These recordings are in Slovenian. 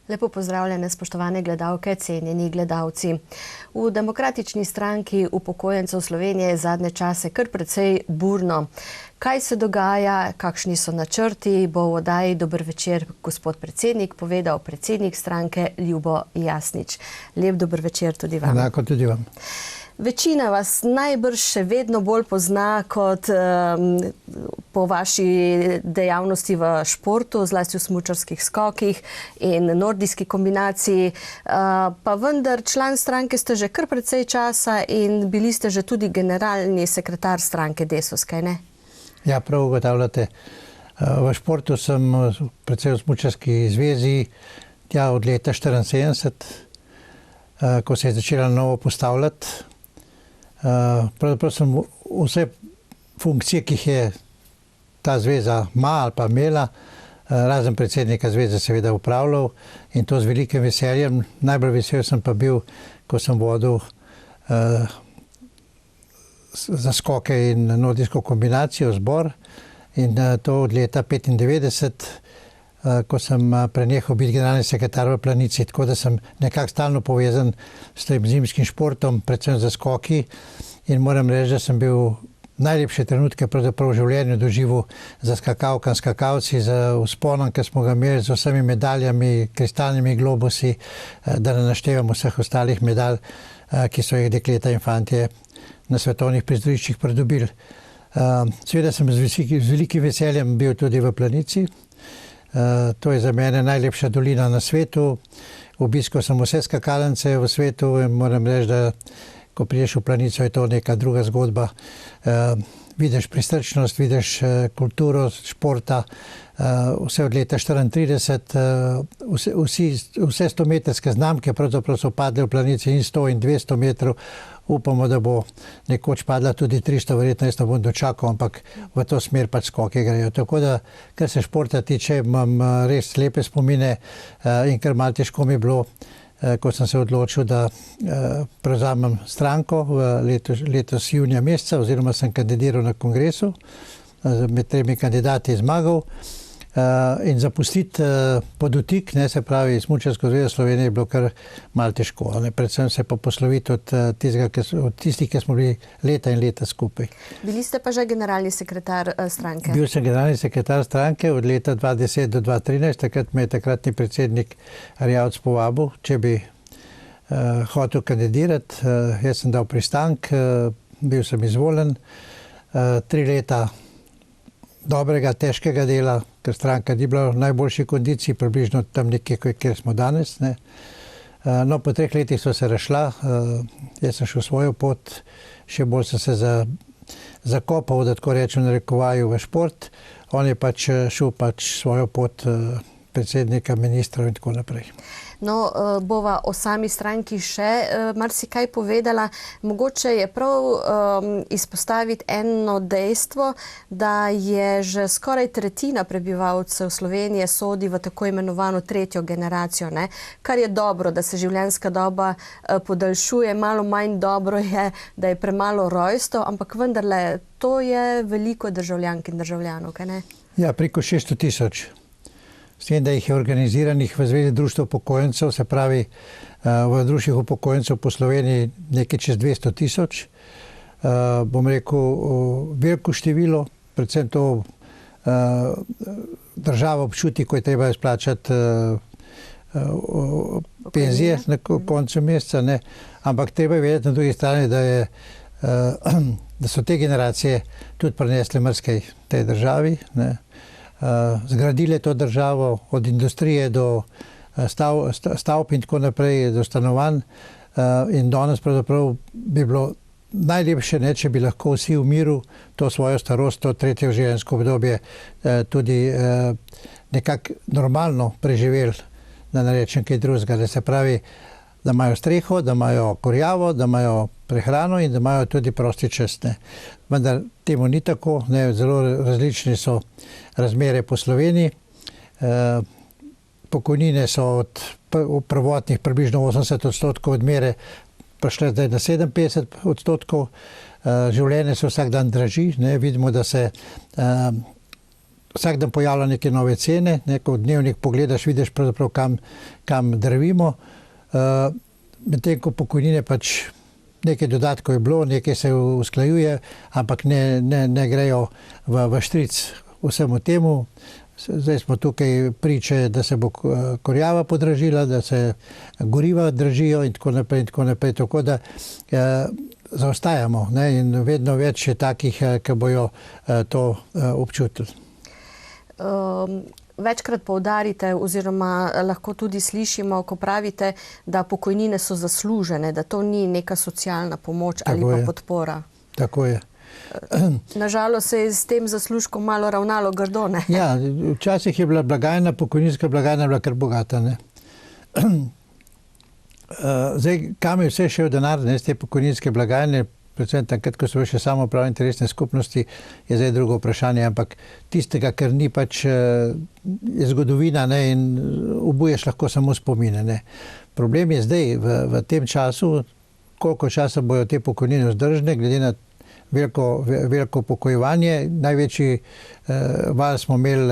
Lepo pozdravljene, spoštovane gledalke, cenjeni gledalci. V Demokratični stranki upokojencev Slovenije je zadnje čase kar precej burno. Kaj se dogaja, kakšni so načrti, bo v oddaji Dober večer gospod predsednik povedal predsednik stranke Ljubo Jasnič. Lep dober večer tudi vam. Enako tudi vam. Večina vas najbrž še vedno bolj pozna kot po vaši dejavnosti v športu, zlasti v smučarskih skokih in nordijski kombinaciji. Pa vendar član stranke ste že kar precej časa in bili ste že tudi generalni sekretar stranke Desus, kaj ne? Ja, prav ugotavljate. V športu sem predvsem v smučarski zvezi od leta 1974, ko se je začela novo postavljati. Pravzaprav sem vse funkcije, ki jih je ta zveza ali pa imela, razen predsednika zveze seveda upravljal in to z velikim veseljem. Najbolj vesel sem pa bil, ko sem vodil za skoke in nordijsko kombinacijo zbor in to od leta 1995, ko sem prenehal biti generalni sekretar v Planici, tako da sem nekako stalno povezan s tem zimskim športom, predvsem za skoki, in moram reči, da sem bil najlepše trenutke pravzaprav v življenju doživel za skakalkami, skakalci, za vzponom, ki smo ga imeli, z vsemi medaljami, kristalnimi globusi, da ne naštevam vseh ostalih medalj, ki so jih dekleta in fantje na svetovnih prizoriščih pridobili. Seveda sem z velikim veseljem bil tudi v Planici. To je za mene najlepša dolina na svetu. Obiskal sem vse skakalnice v svetu in moram reči, da ko prideš v Planico, je to neka druga zgodba. Vidiš pristrčnost, vidiš kulturo športa, vse od leta 1934, vse 100-metrske znamke pravzaprav so padle v Planici in 100 in 200 metrov. Upamo, da bo nekoč padla tudi 300, verjetno jaz ne bom dočakal, ampak v to smer pač skoke grejo. Tako da, kar se športa tiče, imam res lepe spomine in kar malo težko mi je bilo, ko sem se odločil, da prevzamem stranko letos junija meseca, oziroma sem kandidiral na kongresu, med 3 kandidati zmagal. In zapustiti podotik, se pravi Smučarsko zvezo Slovenije, je bilo kar malo težko. Predvsem se pa posloviti od tistih, ki smo bili leta in leta skupaj. Bili ste pa že generalni sekretar stranke? Bil sem generalni sekretar stranke od leta 2010 do 2013, takrat me je takratni predsednik Erjavec povabil, če bi hotel kandidirati. Jaz sem dal pristanek, bil sem izvoljen. 3 leta dobrega, težkega dela, ker stranka ni bila v najboljši kondiciji, približno tam nekje, kjer smo danes. No, po 3 letih so se razšla, jaz sem šel svojo pot, še bolj sem se zakopal, da tako rečem, narekovaju v šport. On je pač šel svojo pot predsednika, ministrov in tako naprej. No, bova o sami stranki še marsikaj povedala. Mogoče je prav izpostaviti eno dejstvo, da je že skoraj tretjina prebivalcev Slovenije sodi v tako imenovano 3. generacijo, ne? Kar je dobro, da se življenjska doba podaljšuje, malo manj dobro je, da je premalo rojstev, ampak vendarle, to je veliko državljank in državljanov, kaj ne? Ja, preko 600 000. S tem, da jih je organiziranih v Zvezi društev upokojencev, se pravi v društvih upokojencev po Sloveniji nekaj čez 200 000. Bom rekel, veliko število, predvsem to država občuti, ko je treba izplačati penzije na koncu meseca, ne. Ampak treba je vedeti na drugi strani, da so te generacije tudi prinesle marsikaj tej državi, ne. Zgradile to državo od industrije do stavb in tako naprej, do stanovanj, in danes pravzaprav bi bilo najlepše, če bi lahko vsi v miru to svojo starost, to 3. življenjsko obdobje tudi nekako normalno preživeli, da ne rečem kaj drugega, da se pravi, da imajo streho, da imajo kurjavo, da imajo prehrano in da imajo tudi prosti čas. Vendar temu ni tako, zelo različne so razmere po Sloveniji. Pokojnine so od prvotnih približno 80% odmere prišle zdaj na 57%. Življenje se vsak dan draži. Vidimo, da se vsak dan pojavlja neke nove cene, ko dnevnik pogledaš, vidiš pravzaprav kam drvimo. Medtem ko pokojnine pač nekaj dodatkov je bilo, nekaj se usklajuje, ampak ne grejo v štric vsemu temu. Zdaj smo tukaj priče, da se bo kurjava podražila, da se goriva dražijo in tako naprej, tako da zaostajamo, ne, in vedno več je takih, ki bojo to občutili. Večkrat poudarite oziroma lahko tudi slišimo, ko pravite, da pokojnine so zaslužene, da to ni neka socialna pomoč ali pa podpora. Tako je. Nažalost se je s tem zaslužkom malo ravnalo grdo, ne? Ja, včasih je bila blagajna, pokojninska blagajna bila kar bogata, ne. Zdaj, kam je vse šel denar, ne, z te pokojninske blagajne, predvsem takrat, ko so še samoupravne interesne skupnosti, je zdaj drugo vprašanje, ampak tistega, ker ni pač je zgodovina, ne, in obuješ lahko samo spomine, ne. Problem je zdaj, v tem času, koliko časa bojo te pokojnine vzdržne, glede na veliko upokojevanje. Največji val smo imeli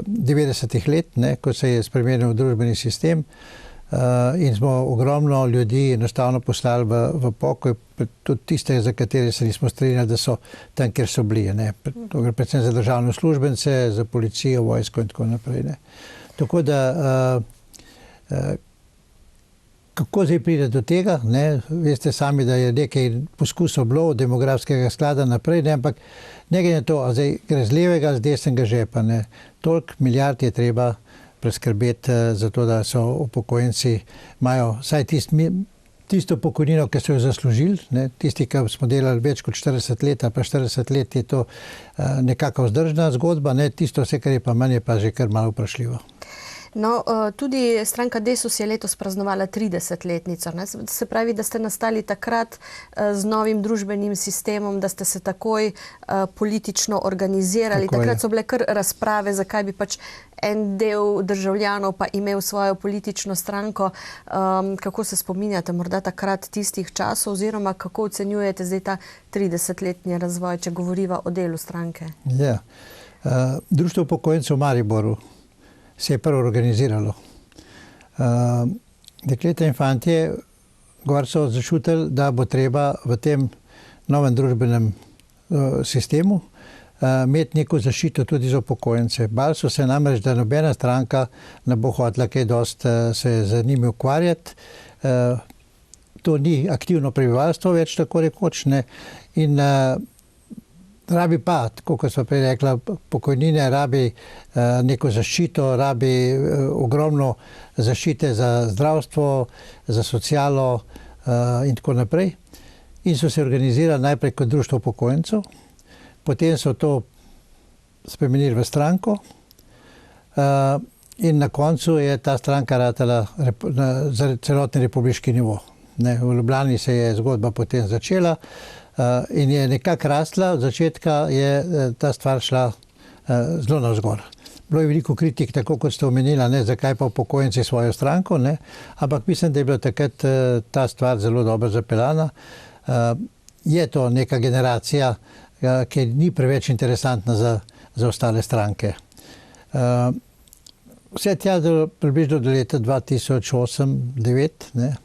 90-ih let, ne, ko se je spremenil družbeni sistem, in smo ogromno ljudi enostavno poslali v pokoj, tudi tiste, za katere se nismo strinjali, da so tam, kjer so bili, ne. To gre predvsem za državne uslužbence, za policijo, vojsko in tako naprej, ne. Tako da kako zdaj pride do tega, ne? Veste sami, da je nekaj poskusov bilo od demografskega sklada naprej, ne? Ampak nekaj je to, zdaj gre z levega, z desnega žepa, ne? Toliko milijard je treba preskrbeti za to, da so upokojenci imajo vsaj tisto pokojnino, ki so jo zaslužili, ne? Tisti, ki smo delali več kot 40 let, pa 40 let je to nekako vzdržna zgodba, ne? Tisto vse, kar je pa manj, je pa že kar malo vprašljivo. No, tudi stranka Desus je letos praznovala 30-letnico. Se pravi, da ste nastali takrat z novim družbenim sistemom, da ste se takoj politično organizirali. Takrat so bile kar razprave, zakaj bi pač en del državljanov pa imel svojo politično stranko. Kako se spominjate morda takrat tistih časov oziroma kako ocenjujete zdaj ta 30-letni razvoj, če govoriva o delu stranke? Ja, Društvo upokojencev v Mariboru se je prvo organiziralo. Dekleta in fantje gor so začutili, da bo treba v tem novem družbenem sistemu imeti neko zaščito tudi za upokojence. Bali so se namreč, da nobena stranka ne bo hotela kaj dosti se z njimi ukvarjati. To ni aktivno prebivalstvo več, tako rekoč, ne. In rabi pa, tako kot sva prej rekla, pokojnine, rabi neko zaščito, rabi ogromno zaščite za zdravstvo, za socialo in tako naprej. In so se organizirali najprej kot društvo upokojencev, potem so to spremenili v stranko in na koncu je ta stranka ratala za celotni republiški nivo. V Ljubljani se je zgodba potem začela in je nekako rasla, od začetka je ta stvar šla zelo navzgor. Bilo je veliko kritik, tako kot ste omenila, ne, zakaj pa upokojenci svojo stranko, ne, ampak mislim, da je bila takrat ta stvar zelo dobro zapeljana. Je to neka generacija, ki ni preveč interesantna za ostale stranke. Vse tja približno do leta 2008-2009, ne.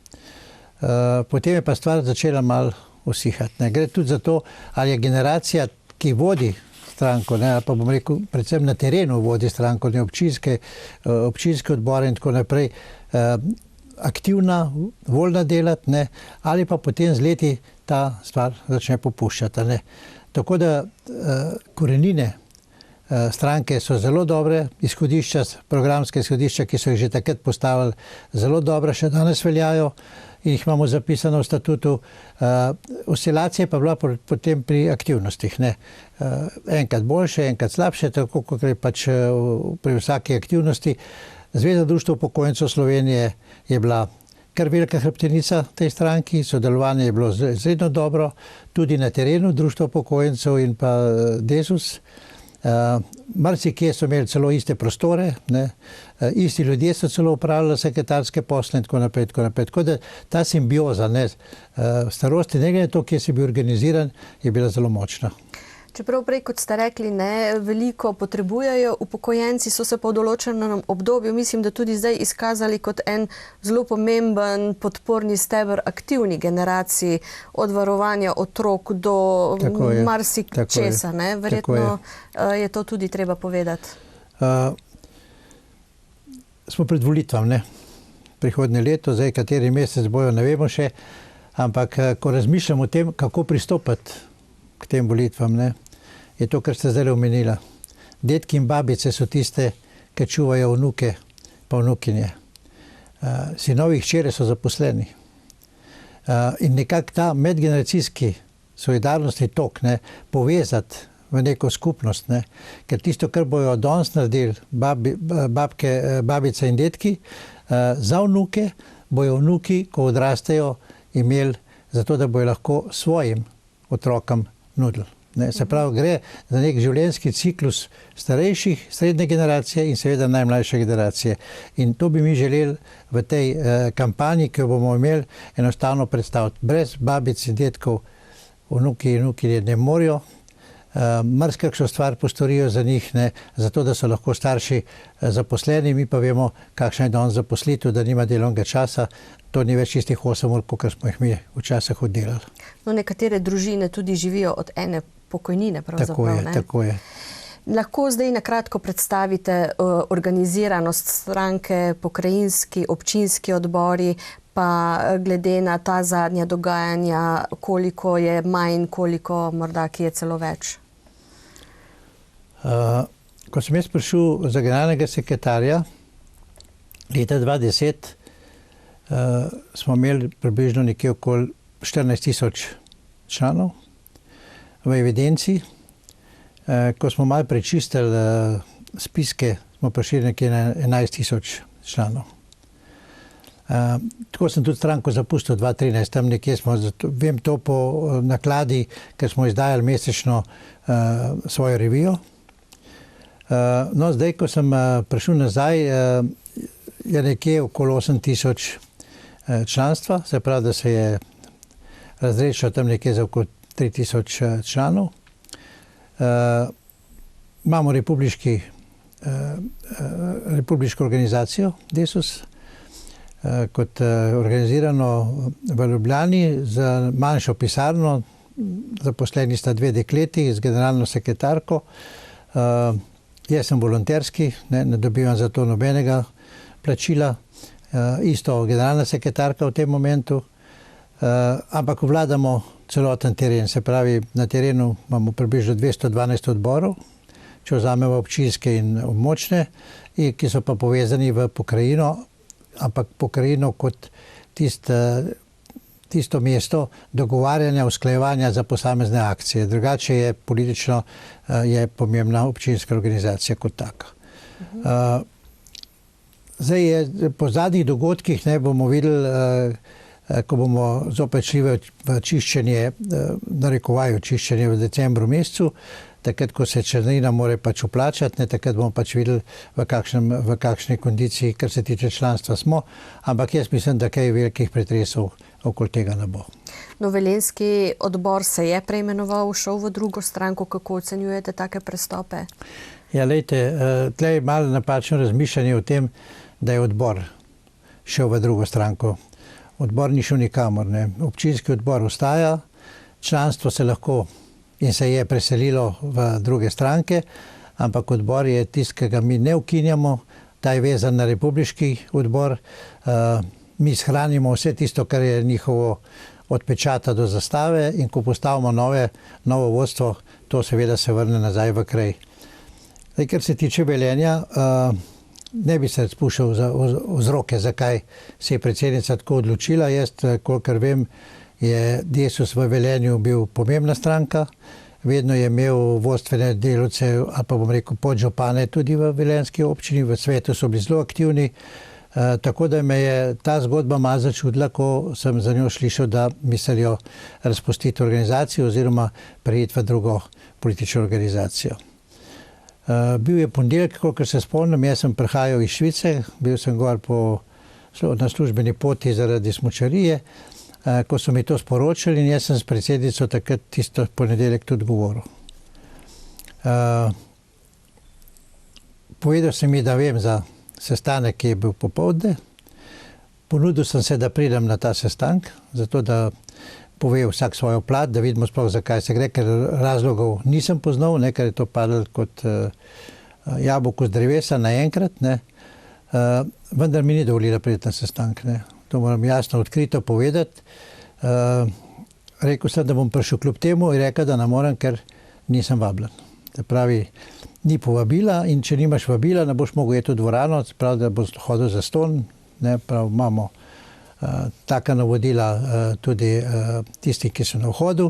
Potem je pa stvar začela malo usihati, ne. Gre tudi za to, ali je generacija, ki vodi stranko, ne, ali pa bom rekel, predvsem na terenu vodi stranko, ne, občinske odbore in tako naprej, aktivna, voljna delati, ne, ali pa potem z leti ta stvar začne popuščati, ne. Tako da korenine stranke so zelo dobre, izhodišča, programske izhodišča, ki so jih že takrat postavili, zelo dobre, še danes veljajo in jih imamo zapisano v statutu. Oscilacija pa bila potem pri aktivnostih, ne. Enkrat boljše, enkrat slabše, tako kot je pač pri vsaki aktivnosti. Zveza društva upokojencev Slovenije je bila kar velika hrbtenica tej stranki, sodelovanje je bilo izredno dobro, tudi na terenu društva upokojencev in pa Desus. Marsikje so imeli celo iste prostore, ne, isti ljudje so celo upravljali sekretarske posle in tako naprej, tako naprej. Tako da ta simbioza, ne, starosti, ne glede na to, kje si bil organiziran, je bila zelo močna. Čeprav prej, kot ste rekli, ne veliko potrebujejo upokojenci, so se pa v določenem obdobju, mislim, da tudi zdaj izkazali kot en zelo pomemben podporni steber aktivni generaciji, od varovanja otrok do marsikčesa. Verjetno je to tudi treba povedati. Smo pred volitvami, prihodnje leto, zdaj kateri mesec bojo, ne vemo še, ampak ko razmišljam o tem, kako pristopati k tem volitvam, je to, kar ste zdaj omenila. Dedki in babice so tiste, ki čuvajo vnuke pa vnukinje. Sinovi in hčere so zaposleni. In nekako ta medgeneracijski solidarnostni tok povezati v neko skupnost, ker tisto, kar bojo danes naredili babice in dedki, za vnuke bojo vnuki, ko odrastejo, imeli zato, da bojo lahko svojim otrokom nudili. Se pravi, gre za nek življenjski ciklus starejših, srednje generacije in seveda najmlajše generacije. In to bi mi želeli v tej kampanji, ki jo bomo imeli, enostavno predstaviti. Brez babic in dedkov vnuki in vnukinje ne morejo, marsikakšno stvar postorijo za njih, zato da so lahko starši zaposleni, mi pa vemo, kakšna je danes zaposlitev, da nima delovnega časa. To ni več tistih 8 ur, kot smo jih mi včasih oddelali. No, nekatere družine tudi živijo od ene pokojnine, pravzaprav. Tako je. Lahko zdaj na kratko predstavite organiziranost stranke, pokrajinski, občinski odbori, pa glede na ta zadnja dogajanja, koliko je manj, koliko morda, ki je celo več? Ko sem jaz prišel za generalnega sekretarja leta 2010, smo imeli približno nekje okoli 14,000 članov v evidenci. Ko smo malo prečistili spiske, smo prišli nekje na 11,000 članov. Tako sem tudi stranko zapustil 2013, tam nekje smo, vem to po nakladi, ker smo izdajali mesečno svojo revijo. No, zdaj, ko sem prišel nazaj, je nekje okoli 8,000 članstva, se pravi, da se je razrešilo tam nekje za okoli 3,000 članov. Imamo republiško organizacijo Desus, kot organizirano v Ljubljani z manjšo pisarno, zaposleni sta 2 dekleti z generalno sekretarko. Jaz sem volonterski, ne dobivam za to nobenega plačila, isto generalna sekretarka v tem momentu, ampak vladamo celoten teren, se pravi, na terenu imamo približno 212 odborov, če vzamemo občinske in območne, ki so pa povezani v pokrajino, ampak pokrajino kot tisto mesto dogovarjanja, usklajevanja za posamezne akcije. Drugače je politično pomembna občinska organizacija kot taka. Zdaj je po zadnjih dogodkih, bomo videli, ko bomo zopet šli v čiščenje, narekovaju čiščenje v decembru mesecu, takrat, ko se članarina mora pač vplačati, takrat bomo pač videli, v kakšni kondiciji, kar se tiče članstva smo, ampak jaz mislim, da kaj velikih pretresov okoli tega ne bo. No, velenjski odbor se je preimenoval, šel v drugo stranko, kako ocenjujete take prestope? Ja, lejte, tle je malo napačno razmišljanje o tem, da je odbor šel v drugo stranko. Odbor ni šel nikamor, Občinski odbor ostaja, članstvo se lahko in se je preselilo v druge stranke, ampak odbor je tist, ki ga mi ne ukinjamo, ta je vezan na republiški odbor. Mi shranimo vse tisto, kar je njihovo od pečata do zastave, in ko postavimo novo vodstvo, to seveda se vrne nazaj v kraj. Zdaj, kar se tiče Velenja, ne bi se spuščal vzroke, zakaj se je predsednica tako odločila. Jaz, kolikor vem, je Desus v Velenju bil pomembna stranka, vedno je imel vodstvene delavce, ali pa bom rekel podžupane tudi v velenjski občini, v svetu so bili zelo aktivni, tako da me je ta zgodba malo začudila, ko sem za njo slišal, da mislijo razpustiti organizacijo oziroma preiti v drugo politično organizacijo. Bil je ponedeljek, kolikor se spomnim, jaz sem prihajal iz Švice, bil sem gor na službeni poti zaradi smučarije, ko so mi to sporočili, in jaz sem s predsednico takrat tisto ponedeljek tudi govoril. Povedal sem mi, da vem za sestanek, ki je bil popoldne. Ponudil sem se, da pridem na ta sestanek, zato da pove vsak svojo plat, da vidimo sploh, zakaj se gre, ker razlogov nisem poznal, ne, ker je to padlo kot jabolko z drevesa naenkrat, ne. Vendar mi ni dovolila priti na sestanek, ne. To moram jasno, odkrito povedati. Rekel sem, da bom prišel kljub temu in rekel, da ne morem, ker nisem vabljen. Se pravi, ni povabila in če nimaš vabila, ne boš mogel iti v dvorano, se pravi, da boš hodil za ston, ne, prav imamo taka navodila tudi tisti, ki so na vhodu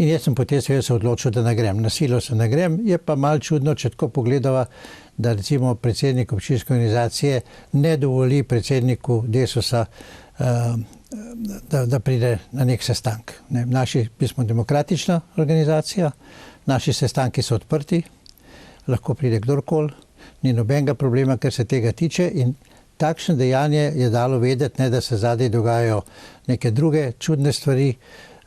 in jaz sem potem seveda se odločil, da ne grem. Na silo se ne grem, je pa malo čudno, če tako pogledava, da recimo predsednik občinske organizacije ne dovoli predsedniku Desusa, da pride na nek sestanek. Mi smo demokratična organizacija, naši sestanki so odprti, lahko pride kdorkoli, ni nobenega problema, kar se tega tiče in takšno dejanje je dalo vedeti, ne, da se zadaj dogajajo neke druge čudne stvari,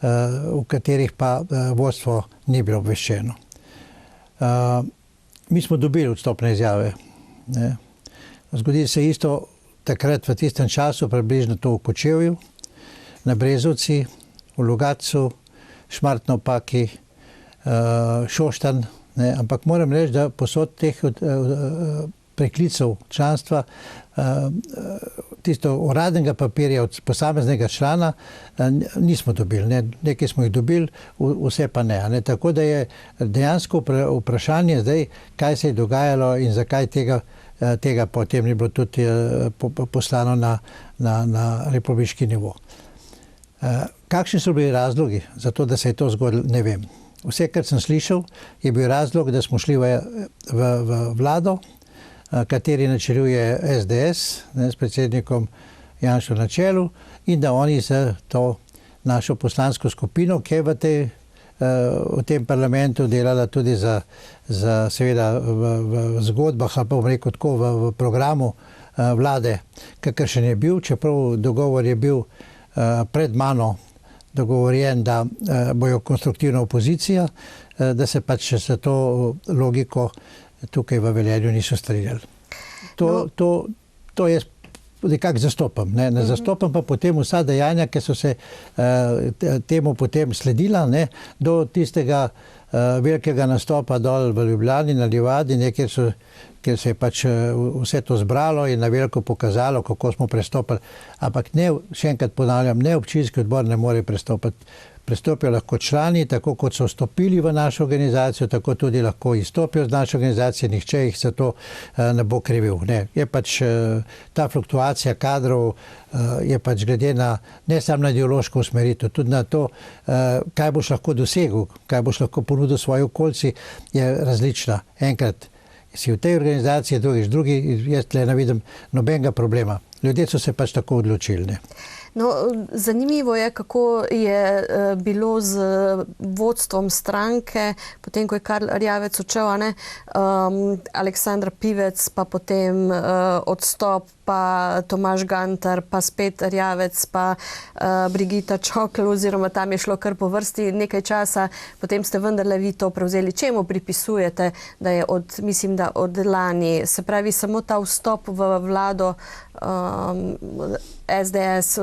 v katerih pa vodstvo ni bilo obveščeno. Mi smo dobili odstopne izjave. Ne. Zgodi se isto takrat v tistem času, približno to v Kočevju, na Brezovci, v Logatcu, Šmartno ob Paki, Šoštanj, ne, ampak moram reči, da posod teh preklicev članstva, tisto uradnega papirja od posameznega člana nismo dobili. Ne. Nekaj smo jih dobili, vse pa ne. Ne. Tako da je dejansko vprašanje zdaj, kaj se je dogajalo in zakaj tega potem ni bilo tudi poslano na republiški nivo. Kakšni so bili razlogi za to, da se je to zgodilo, ne vem. Vse, kar sem slišal, je bil razlog, da smo šli v vlado, kateri načeluje SDS, ne, s predsednikom Janšo na čelu in da oni za to našo poslansko skupino, ki je v tem parlamentu delala tudi za seveda v zgodbah ali pa bom rekel tako v programu vlade, kakršen je bil, čeprav dogovor je bil pred mano dogovorjen, da bojo konstruktivna opozicija, da se pač za to logiko tukaj v Velenju niso strinjali. To jaz nekako zastopam. Ne zastopam pa potem vsa dejanja, ki so se temu potem sledila, ne, do tistega velikega nastopa dol v Ljubljani, na Livadi, kjer se je pač vse to zbralo in na veliko pokazalo, kako smo prestopili. Ampak ne, še enkrat ponavljam, ne občinski odbor ne more prestopiti. Prestopijo lahko člani, tako kot so vstopili v našo organizacijo, tako tudi lahko izstopijo z naše organizacije, nihče jih za to ne bo krivil. Ne. Je pač ta fluktuacija kadrov, je pač glede na ne samo na ideološko usmeritev, tudi na to, kaj boš lahko dosegel, kaj boš lahko ponudil svoji okolici, je različna. Enkrat si v tej organizaciji, drugi, jaz tle ne vidim nobenega problema. Ljudje so se pač tako odločili. Ne. No, zanimivo je, kako je bilo z vodstvom stranke, potem, ko je Karl Erjavec odšel, Aleksandra Pivec, pa potem odstop, pa Tomaž Gantar, pa spet Erjavec, pa Brigita Čokl, oziroma tam je šlo kar po vrsti nekaj časa, potem ste vendarle vi to prevzeli. Čemu pripisujete, da je mislim, da od lani, se pravi, samo ta vstop v vlado SDS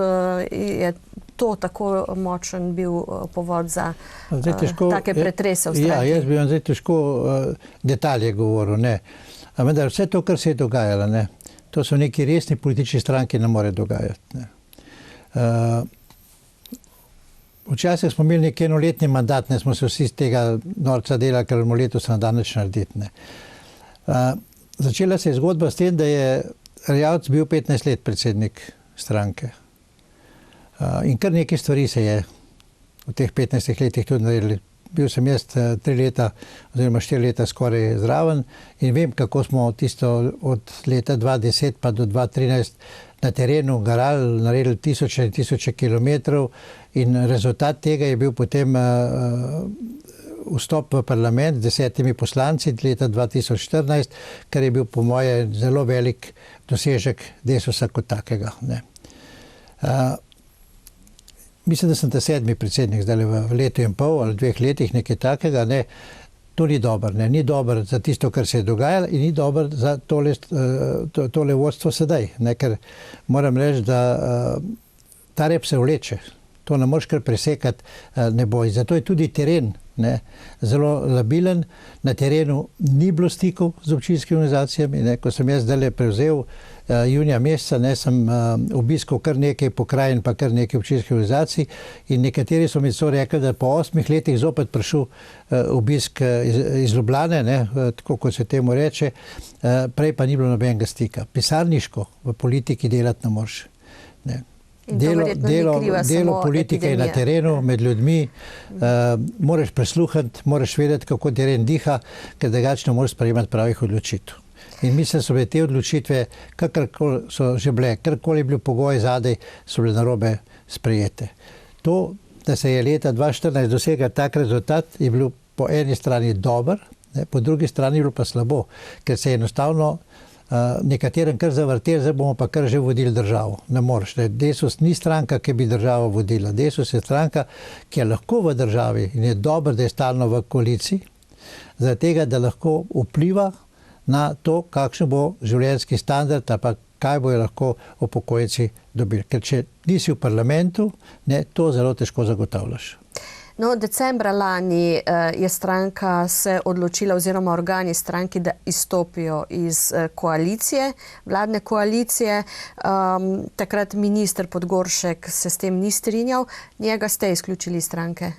je to tako močen bil povod za take pretrese v stranki? Ja, jaz bi vam zdaj težko detalje govoril, ne. Vendar vse to, kar se je dogajalo, ne, to so neki resni politični stranki ne more dogajati. Ne. Včasih smo imeli neki enoletni mandat, ne smo se vsi z tega norca delali, ker bomo letos na dan nič narediti. Ne. Začela se je zgodba s tem, da je Erjavec bil 15 let predsednik stranke. In kar nekaj stvari se je v teh 15 letih tudi naredili. Bil sem jaz 3 leta oziroma 4 leta skoraj zraven in vem, kako smo tisto od leta 2010 pa do 2013 na terenu garali, naredili tisoče in tisoče kilometrov in rezultat tega je bil potem vstop v parlament z 10 poslanci leta 2014, kar je bil po moje zelo velik dosežek Desusa kot takega. Ne. Mislim, da sem ta 7. predsednik zdaj v letu in pol ali 2 letih, nekaj takega. Ne. To ni dobro, ne? Ni dobro za tisto, kar se je dogajalo in ni dobro za tole vodstvo sedaj. Ne? Ker moram reči, da ta rep se vleče. To ne moreš kar presekati, ne bo. Zato je tudi teren, ne, zelo labilen. Na terenu ni bilo stikov z občinskimi organizacijami. Ne. Ko sem jaz zdaj prevzel junija meseca, ne, sem obiskal kar nekaj pokrajin, pa kar nekaj občinskih organizacij in nekateri so mi so rekli, da po 8 letih zopet prišel obisk iz Ljubljane, ne, tako kot se temu reče, prej pa ni bilo nobenega stika. Pisarniško v politiki delati ne moreš. Ne. Delo politike je na terenu, med ljudmi, moraš presluhati, moraš vedeti, kako teren diha, ker drugače ne moreš sprejemati pravih odločitev. In mislim, da so bile te odločitve, kakorkoli so že bile, karkoli je bil pogoj zadaj, so bile narobe sprejete. To, da se je leta 2014 dosegel tak rezultat, je bil po eni strani dober, ne, po drugi strani je bilo pa slabo, ker se je enostavno nekaterem kar zavrtel, zdaj bomo pa kar že vodili državo. Ne moreš. Desus ni stranka, ki bi državo vodila. Desus je stranka, ki je lahko v državi in je dobro, da je stalno v koaliciji, zaradi tega, da lahko vpliva na to, kakšen bo življenjski standard, pa kaj bojo lahko upokojenci dobili. Ker če nisi v parlamentu, ne, to zelo težko zagotavljaš. No, decembra lani je stranka se odločila oziroma organi stranki, da izstopijo iz koalicije, vladne koalicije. Takrat minister Podgoršek se s tem ni strinjal. Njega ste izključili iz stranke?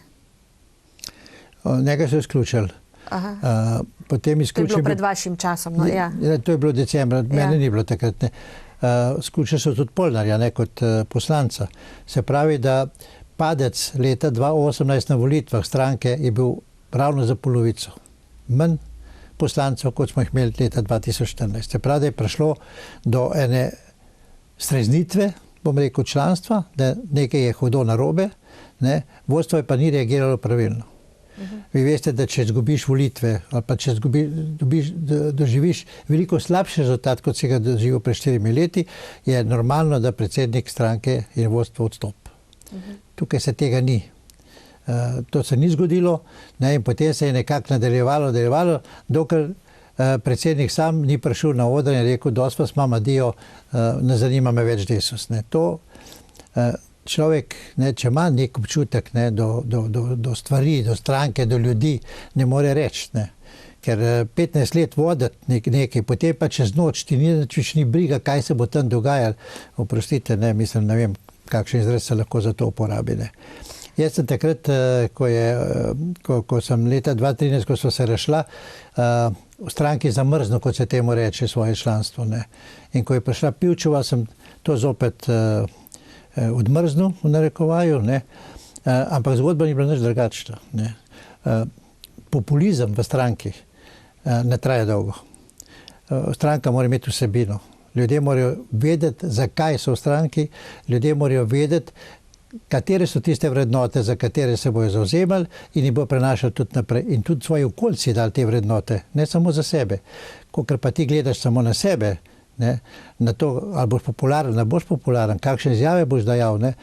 Njega so izključili. Potem to je bilo pred vašim časom, no, ja. To je bilo decembra, mene ni bilo takrat. Ne. Izključili so tudi Polnarja, ne, kot poslanca. Se pravi, da padec leta 2018 na volitvah stranke je bil ravno za polovico. Manj poslancev, kot smo jih imeli leta 2014. Se pravi, da je prišlo do ene streznitve, bom rekel, članstva, da nekaj je hudo narobe, ne, vodstvo je pa ni reagiralo pravilno. Vi veste, da če izgubiš volitve ali pa če doživiš veliko slabši rezultat, kot si ga doživel pred 4 leti, je normalno, da predsednik stranke in vodstvo odstopi. Tukaj se tega ni. To se ni zgodilo, ne, in potem se je nekako nadaljevalo, dokler predsednik sam ni prišel na oder in rekel, dosti vas imam, adijo, ne zanima me več Desus. Ne. To človek, ne, če ima nek občutek, ne, do stvari, do stranke, do ljudi, ne more reči. Ne. Ker 15 let voditi nekaj, potem pa čez noč ti ni briga, kaj se bo tam dogajalo. Oprostite, ne, mislim, ne vem, kakšen izraz se lahko za to uporabi. Ne. Jaz sem takrat, ko sem leta 2013, ko so se rešla, v stranki zamrznil, kot se temu reče, svoje članstvo. Ne. In ko je prišla Pivčeva, sem to zopet odmrznil, v narekovaju, ne. Ampak zgodba ni bila nič drugačna. Ne. Populizem v stranki ne traja dolgo. Stranka mora imeti vsebino. Ljudje morajo vedeti, zakaj so v stranki, ljudje morajo vedeti, katere so tiste vrednote, za katere se bojo zauzemali in jih bo prenašali tudi naprej. In tudi svoji okoljci dali te vrednote, ne samo za sebe. Kakor pa ti gledaš samo na sebe, ne, na to, ali boš popularen, ali boš popularen, kakšne izjave boš dajal, ne,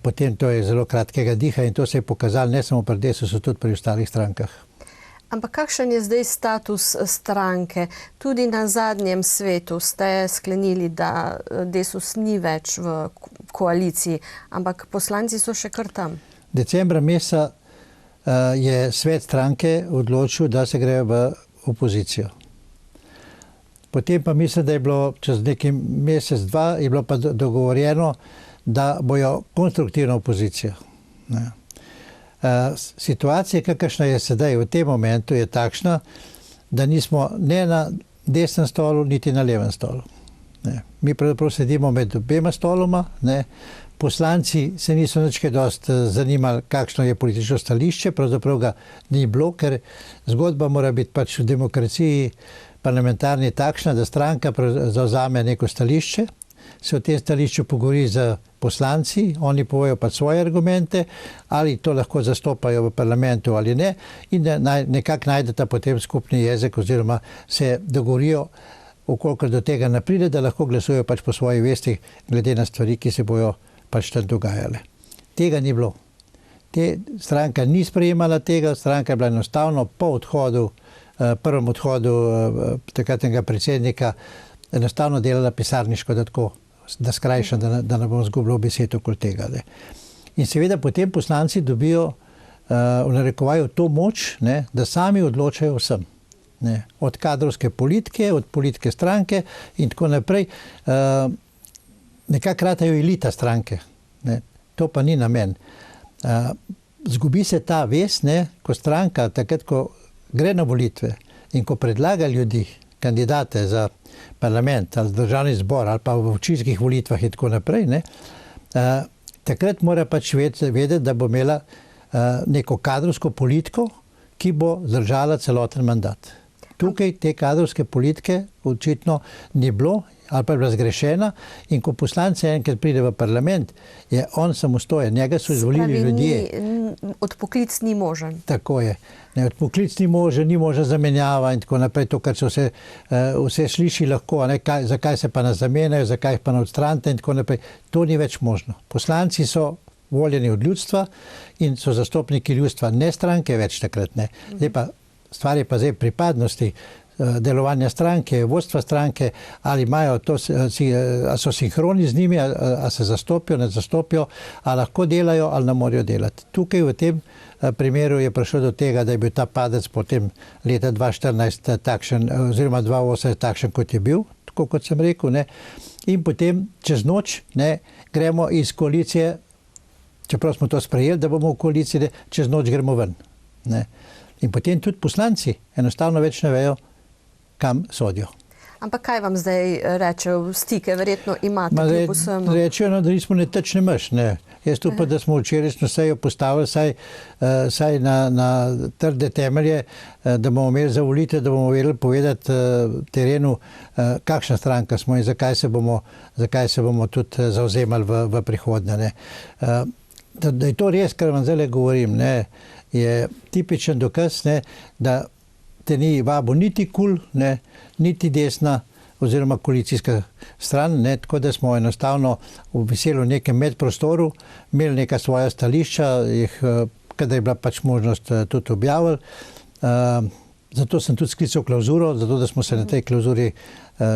potem to je zelo kratkega diha in to se je pokazalo ne samo pri Desusu, tudi pri ostalih strankah. Ampak kakšen je zdaj status stranke? Tudi na zadnjem svetu ste sklenili, da Desus ni več v koaliciji, ampak poslanci so še kar tam. Decembra meseca je svet stranke odločil, da se gre v opozicijo. Potem pa mislim, da je bilo čez neki mesec, dva, je bilo pa dogovorjeno, da bojo konstruktivna opozicija. Ne. Situacija, kakršna je sedaj v tem momentu, je takšna, da nismo ne na desnem stolu, niti na levem stolu. Ne. Mi pravzaprav sedimo med obema stoloma, ne. Poslanci se niso nič kaj dosti zanimali, kakšno je politično stališče, pravzaprav ga ni bilo, ker zgodba mora biti pač v demokraciji parlamentarni takšna, da stranka zavzame neko stališče, se o tem stališču pogovori z poslanci, oni povejo pa svoje argumente, ali to lahko zastopajo v parlamentu ali ne, in nekako najdeta potem skupni jezik oziroma se dogovorijo, okolikor do tega ne pride, da lahko glasujejo pač po svoji vesti glede na stvari, ki se bojo pač tam dogajale. Tega ni bilo. Stranka ni sprejemala tega, stranka je bila enostavno po odhodu, prvem odhodu takratnega predsednika, enostavno delala pisarniško, da skrajšam, da ne bom izgubljal besed okoli tega. Ne. In seveda potem poslanci dobijo v narekovaju to moč, ne, da sami odločajo vsem. Ne. Od kadrovske politike, od politike stranke in tako naprej. Nekako ratajo elita stranke. Ne. To pa ni namen. Zgubi se ta vest, ne, ko stranka, takrat, ko gre na volitve in ko predlaga ljudi, kandidate za parlament ali državni zbor ali pa v občinskih volitvah in tako naprej, ne, takrat mora pač vedeti, da bo imela neko kadrovsko politiko, ki bo zdržala celoten mandat. Tukaj te kadrovske politike očitno ni bilo ali pa je bila zgrešena in ko poslanci enkrat pride v parlament, je on samostojen, njega so izvolili ljudje. Odpoklic ni možen. Tako je. Ne, odpoklic ni možen zamenjava in tako naprej, to, kar se vse sliši lahko, ne, zakaj se pa nas zamenjajo, zakaj pa ne odstranite in tako naprej. To ni več možno. Poslanci so voljeni od ljudstva in so zastopniki ljudstva, ne stranke več takrat. Ne. Zdaj pa, stvar je pa zdaj pripadnosti delovanja stranke, vodstva stranke, ali imajo to, ali so sinhroni z njimi, ali se zastopijo, ne zastopijo, ali lahko delajo, ali ne morajo delati. Tukaj v tem primeru je prišlo do tega, da je bil ta padec potem leta 2014 takšen, oziroma 2008 takšen, kot je bil, tako kot sem rekel, ne. In potem čez noč, ne, gremo iz koalicije, čeprav smo to sprejeli, da bomo v koaliciji, čez noč gremo ven. Ne. In potem tudi poslanci enostavno več ne vejo, kam sodijo. Ampak kaj vam zdaj rečejo, stike verjetno imate? Rečejo, da nismo netečni myš. Ne. Jaz upam, da smo včerajšnjo sejo postavili saj na trde temelje, da bomo imeli za volitve, da bomo vedeli povedati terenu, kakšna stranka smo in zakaj se bomo tudi zavzemali v prihodnje. Ne. Da je to res, kar vam zdaj govorim, ne, je tipičen dokaz, ne, da te ni vabo niti KUL, ne, niti desna oziroma koalicijska stran, ne, tako da smo enostavno veseli v nekem medprostoru, imeli neka svoja stališča, kadar je bila pač možnost tudi objavili. Zato sem tudi sklical klauzuro, zato da smo se na tej klauzuri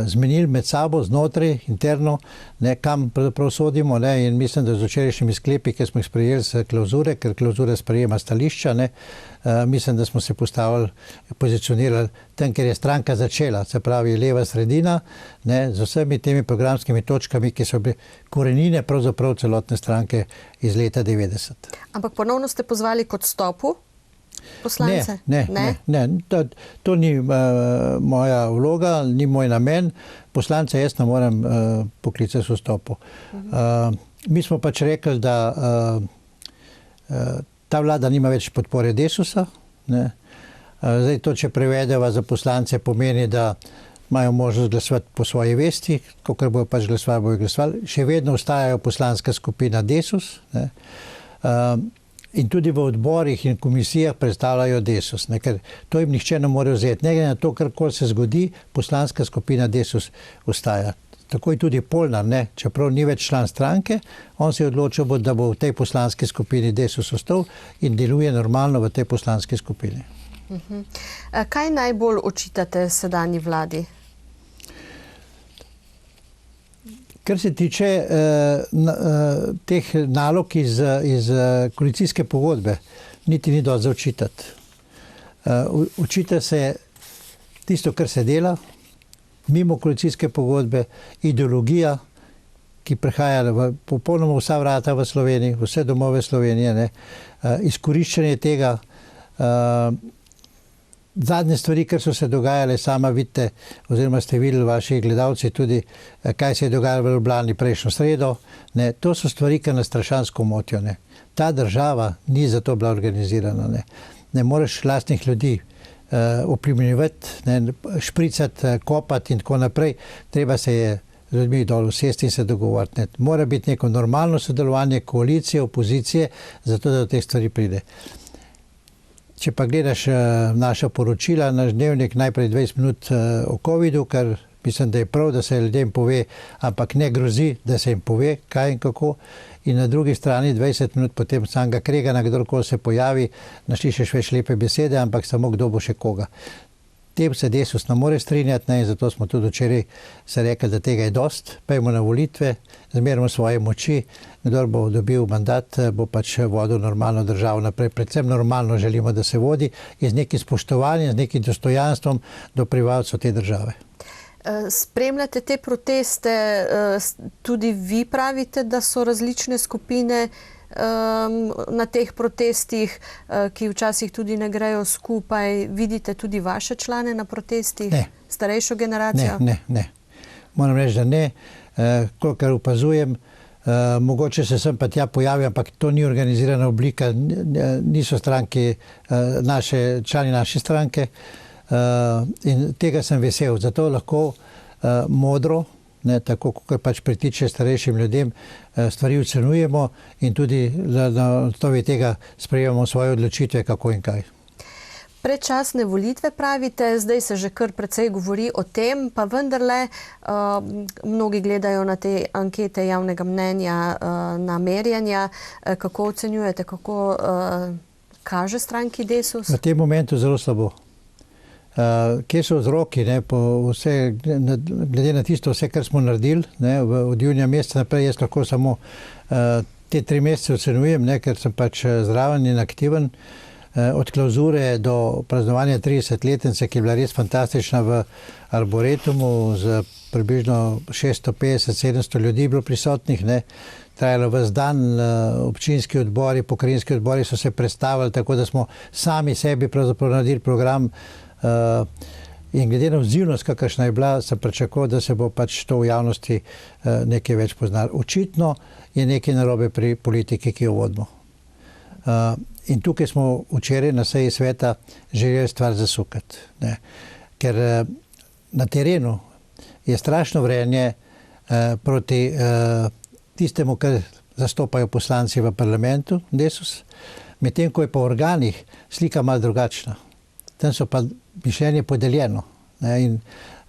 zmenili med sabo, znotraj, interno, ne, kam pravzaprav sodimo, ne, in mislim, da z včerajšnjimi sklepi, ki smo jih sprejeli z klauzure, ker klauzura sprejema stališča, ne, mislim, da smo se pozicionirali tam, ker je stranka začela, se pravi leva sredina, ne, z vsemi temi programskimi točkami, ki so bile korenine pravzaprav celotne stranke iz leta 90. Ampak ponovno ste pozvali k odstopu poslance? Ne. To ni moja vloga, ni moj namen. Poslance jaz ne morem poklicati v odstopu. Mi smo pač rekli, da ta vlada nima več podpore Desusa. Ne. Zdaj to, če prevedeva za poslance, pomeni, da imajo možnost glasovati po svoji vesti, kakor bojo pač glasovali, bojo glasovali. Še vedno ostajajo poslanska skupina Desus, ne. In tudi v odborih in komisijah predstavljajo Desus, ne, ker to jim nihče ne more vzeti. Ne glede na to, karkoli se zgodi, poslanska skupina Desus ostaja. Tako je tudi Polnar, ne, čeprav ni več član stranke, on se je odločil, da bo v tej poslanski skupini Desus ostal in deluje normalno v tej poslanski skupini. Kaj najbolj očitate sedanji vladi? Kar se tiče teh nalog iz koalicijske pogodbe, niti ni dosti za očitati. Očita se tisto, kar se dela, mimo koalicijske pogodbe, ideologija, ki prihaja popolnoma vsa vrata v Sloveniji, vse domove Slovenije, ne, izkoriščanje tega, zadnje stvari, kar so se dogajale, sama vidite, oziroma ste videli vaši gledalci tudi, kaj se je dogajalo v Ljubljani prejšnjo sredo. Ne. To so stvari, ki nas strašansko motijo. Ne. Ta država ni za to bila organizirana. Ne moreš lastnih ljudi oplemenjevati, špricati, kopati in tako naprej. Treba se je z ljudmi dol usesti in se dogovoriti. Mora biti neko normalno sodelovanje koalicije, opozicije, zato da do teh stvari pride. Če pa gledaš naša poročila, naš dnevnik, najprej 20 minut o covidu, kar mislim, da je prav, da se ljudem pove, ampak ne grozi, da se jim pove, kaj in kako. In na drugi strani 20 minut potem samega kregana, kdorkoli se pojavi, našlišeš več lepe besede, ampak samo kdo bo še koga. Tem se Desus ne more strinjati, ne, in zato smo tudi včeraj se rekli, da tega je dost, pejmo na volitve, zmerimo svoje moči, kdor bo dobil mandat, bo pač vodil normalno državo naprej. Predvsem normalno želimo, da se vodi in z nekim spoštovanjem, z nekim dostojanstvom do prebivalcev te države. Spremljate te proteste, tudi vi pravite, da so različne skupine na teh protestih, ki včasih tudi ne grejo skupaj. Vidite tudi vaše člane na protestih? Ne. Starejšo generacijo? Ne. Moram reči, da ne. Kolikor opazujem, mogoče se sem pa tja pojavil, ampak to ni organizirana oblika, niso stranke, člani naše stranke. In tega sem vesel, zato lahko modro, ne, tako kot pač pritiče starejšim ljudem, stvari ocenjujemo in tudi na osnovi tega sprejemamo svoje odločitve, kako in kaj. Predčasne volitve pravite, zdaj se že kar precej govori o tem, pa vendarle mnogi gledajo na te ankete javnega mnenja, na merjanja. Kako ocenjujete, kako kaže stranki Desus? V tem momentu zelo slabo. Kje so vzroki, ne, glede na tisto vse, kar smo naredili, ne, od junija meseca naprej, jaz lahko samo te 3 mesece ocenjujem, ne, ker sem pač zraven in aktiven. Od klauzure do praznovanja 30-letnice, ki je bila res fantastična v Arboretumu, z približno 650-700 ljudi bilo prisotnih, ne. Trajalo ves dan, občinski odbori, pokrajinski odbori so se predstavili, tako da smo sami sebi pravzaprav naredili program. In glede na odzivnost, kakršna je bila, sem pričakoval, da se bo pač to v javnosti nekaj več poznalo. Očitno je nekaj narobe pri politiki, ki jo vodimo. In tukaj smo včeraj na seji sveta želeli stvar zasukati. Ne. Ker na terenu je strašno vrenje proti tistemu, kar zastopajo poslanci v parlamentu, Desus, medtem ko je po organih slika malo drugačna. Tam so pa mišljenje podeljeno. Ne, in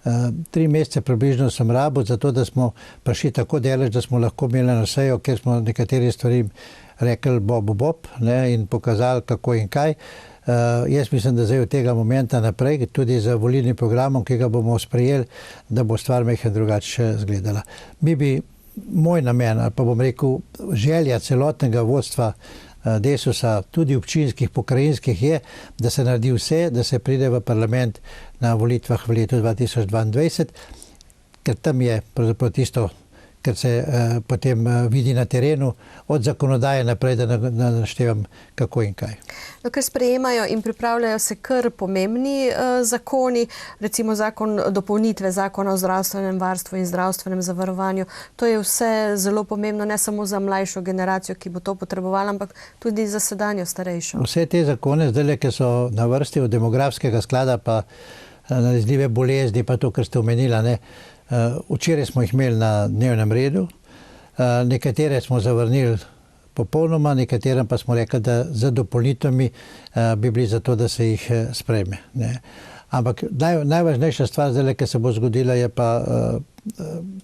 3 mesece približno sem rabil, zato da smo prišli tako daleč, da smo lahko imeli na sejo, kjer smo nekateri stvari rekli bob, ne, in pokazali kako in kaj. Jaz mislim, da zdaj od tega momenta naprej, tudi za volilnim programom, ki ga bomo sprejeli, da bo stvar mehko drugače izgledala. Moj namen, ali pa bom rekel, želja celotnega vodstva Desusa, tudi občinskih, pokrajinskih, je, da se naredi vse, da se pride v parlament na volitvah v letu 2022, ker tam je pravzaprav tisto, kar se potem vidi na terenu, od zakonodaje naprej, da naštevam kako in kaj. Ker sprejemajo in pripravljajo se kar pomembni zakoni, recimo dopolnitve zakona o zdravstvenem varstvu in zdravstvenem zavarovanju. To je vse zelo pomembno, ne samo za mlajšo generacijo, ki bo to potrebovala, ampak tudi za sedanjo starejšo. Vse te zakone, zdaj, ki so na vrsti od demografskega sklada, pa nalezljive bolezni, pa to, kar ste omenila, ne. Včeraj smo jih imeli na dnevnem redu, nekatere smo zavrnili popolnoma, nekaterim pa smo rekli, da z dopolnitvami bi bili za to, da se jih sprejme. Ne. Ampak najvažnejša stvar zdaj, ki se bo zgodila, je pa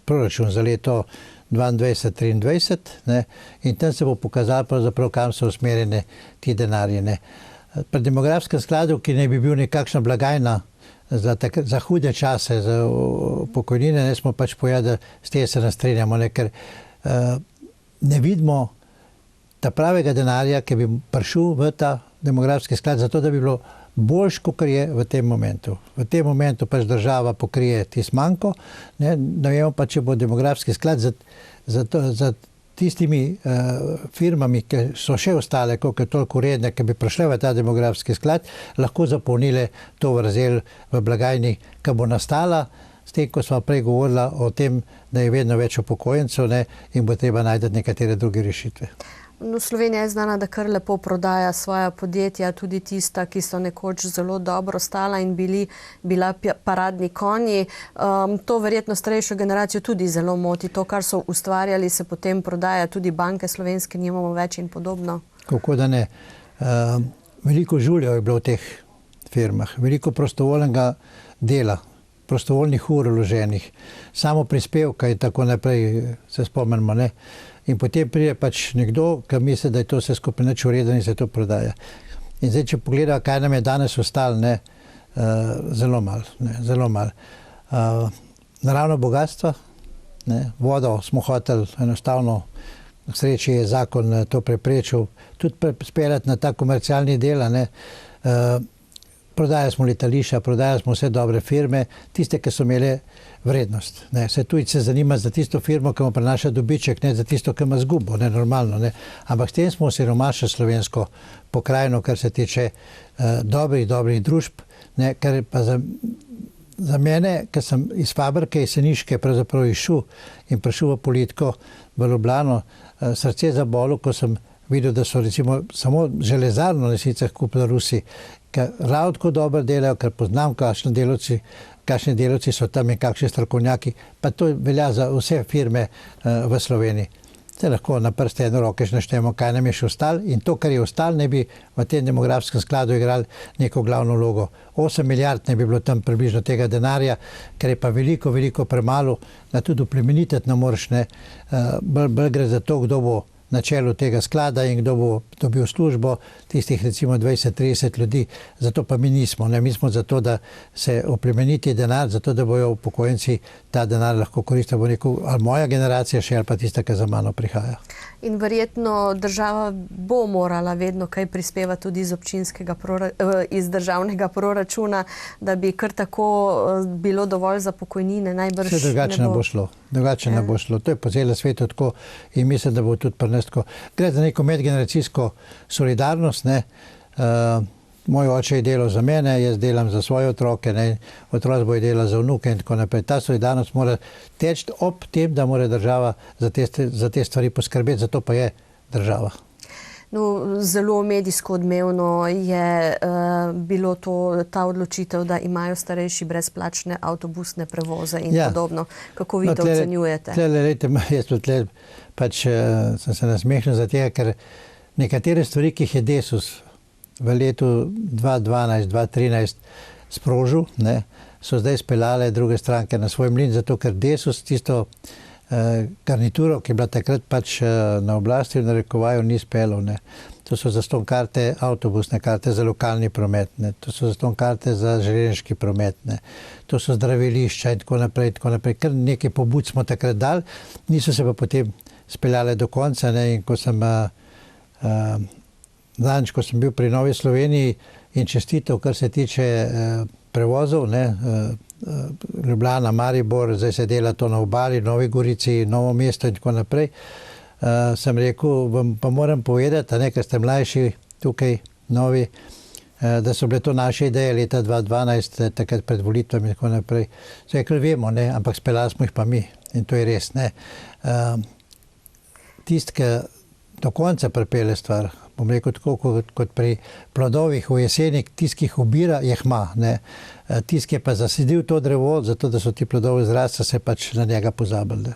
proračun za leto 2022-2023, in tam se bo pokazalo pravzaprav, kam so usmerjene ti denarji. Ne. Pri demografskem skladu, ki ne bi bil nekakšna blagajna za hude čase, za pokojnine, ne, smo pač povedali, da s tem se ne strinjamo, ne, ker ne vidimo ta pravega denarja, ki bi prišel v ta demografski sklad, zato da bi bilo boljš, kot je v tem momentu. V tem momentu pač država pokrije tisto manko, ne vemo pa, če bo demografski sklad za tistimi firmami, ki so še ostale, koliko je toliko uredne, ki bi prišle v ta demografski sklad, lahko zapolnile to vrzel v blagajni, ki bo nastala, s tem, ko smo prej govorila o tem, da je vedno več upokojencev, ne, in bo treba najti nekatere druge rešitve. No, Slovenija je znana, da kar lepo prodaja svoja podjetja, tudi tista, ki so nekoč zelo dobro stala in bila paradni konji. To verjetno starejšo generacijo tudi zelo moti. To, kar so ustvarjali, se potem prodaja, tudi banke slovenske nimamo več in podobno. Kako da ne. Veliko žuljev je bilo v teh firmah, veliko prostovoljnega dela. prostovoljnih ur vloženih, samo prispevka in tako naprej, se spomnimo, ne. In potem pride pač nekdo, ki misli, da je to vse skupaj nič v redu in se to prodaja. In zdaj, če pogledamo, kaj nam je danes ostalo, ne, zelo malo. Naravno bogatstvo, ne, vodo smo hoteli enostavno, k sreči je zakon to preprečil, tudi speljati na ta komercialni del, ne. Prodajali smo letališča, prodajali smo vse dobre firme, tiste, ki so imele vrednost. Ne. Se tujec se zanima za tisto firmo, ki mu prinaša dobiček, ne za tisto, ki ima zgubo, ne, normalno. Ne. Ampak s tem smo osiromašili slovensko pokrajino, kar se tiče dobrih družb, ne, kar pa za mene, ker sem iz fabrike, iz Seniške pravzaprav izšel in prišel v politiko v Ljubljano, srce zabolo, ko sem videl, da so recimo samo železarno na Lesicah kupili Rusi, ker ravno tako dobro delajo, ker poznam, kakšni delavci so tam in kakšni strokovnjaki, pa to velja za vse firme v Sloveniji. Se lahko na prste eno roke naštejemo, kaj nam je še ostalo, in to, kar je ostalo, ne bi v tem demografskem skladu igrali neko glavno vlogo. 8 milijard ne bi bilo tam približno tega denarja, ker je pa veliko premalo, da tudi oplemenititi ne moreš, ne. Bolj gre za to, kdo bo na čelu tega sklada in kdo bo dobil službo, tistih recimo 20-30 ljudi, zato pa mi nismo. Ne? Mi smo zato, da se oplemeniti denar, zato da bojo upokojenci ta denar lahko koristili, bo rekel, ali moja generacija še, ali pa tista, ki za mano prihaja. In verjetno država bo morala vedno kaj prispevati tudi iz državnega proračuna, da bi kar tako bilo dovolj za pokojnine, najbrž ne bo. Drugače ne bo šlo. To je po celem svetu tako in mislim, da bo tudi pri nas tako. Gre za neko medgeneracijsko solidarnost, ne. Moj oče je delal za mene, jaz delam za svoje otroke, ne, otroci bojo delali za vnuke in tako naprej. Ta solidarnost mora teči ob tem, da mora država za te stvari poskrbeti, zato pa je država. No, zelo medijsko odmevno je bilo ta odločitev, da imajo starejši brezplačne avtobusne prevoze in podobno. Kako vi to ocenjujete? Jaz pač sem se nasmehnil za tega, ker nekatere stvari, ki jih je Desus v letu 2012-2013 sprožil, ne, so zdaj speljale druge stranke na svoj mlin, zato ker Desus tisto garnituro, ki je bila takrat pač na oblasti, v narekovaju ni speljal. Ne. To so zastonj karte, avtobusne karte za lokalni promet, ne. To so zastonj karte za železniški promet, ne. To so zdravilišča in tako naprej. Kar nekaj pobud smo takrat dali, niso se pa potem speljale do konca. Ne. In ko sem zadnjič, ko sem bil pri Novi Sloveniji in čestitev, kar se tiče prevozov, ne, Ljubljana, Maribor, zdaj se dela to na Obali, Novi Gorici, Novo mesto in tako naprej, sem rekel, vam pa moram povedati, ne, ker ste mlajši tukaj, novi, da so bile to naše ideje leta 2012, takrat pred volitvami in tako naprej. So rekli, vemo, ne, ampak speljali smo jih pa mi in to je res. Ne. Tisti, ki do konca pripelje stvar, bom rekel tako, kot pri plodovih v jeseni, tisti, ki jih ubira, jih ima. Tisti, ki je pa zasedil to drevo, zato da so ti plodovi zrasli, se pač na njega pozabili.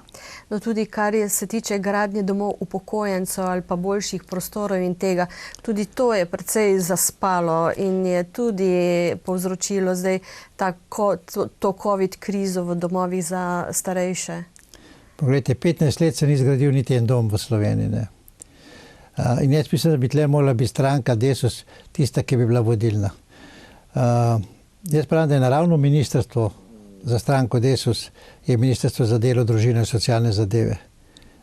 No, tudi kar se tiče gradnje domov upokojencev ali pa boljših prostorov in tega, tudi to je precej zaspalo in je tudi povzročilo zdaj to COVID krizo v domovih za starejše. Poglejte, 15 let se ni zgradil niti en dom v Sloveniji, ne. In jaz mislim, da bi tle morala biti stranka Desus tista, ki bi bila vodilna. Jaz pravim, da je naravno ministrstvo za stranko Desus je ministrstvo za delo, družino in socialne zadeve.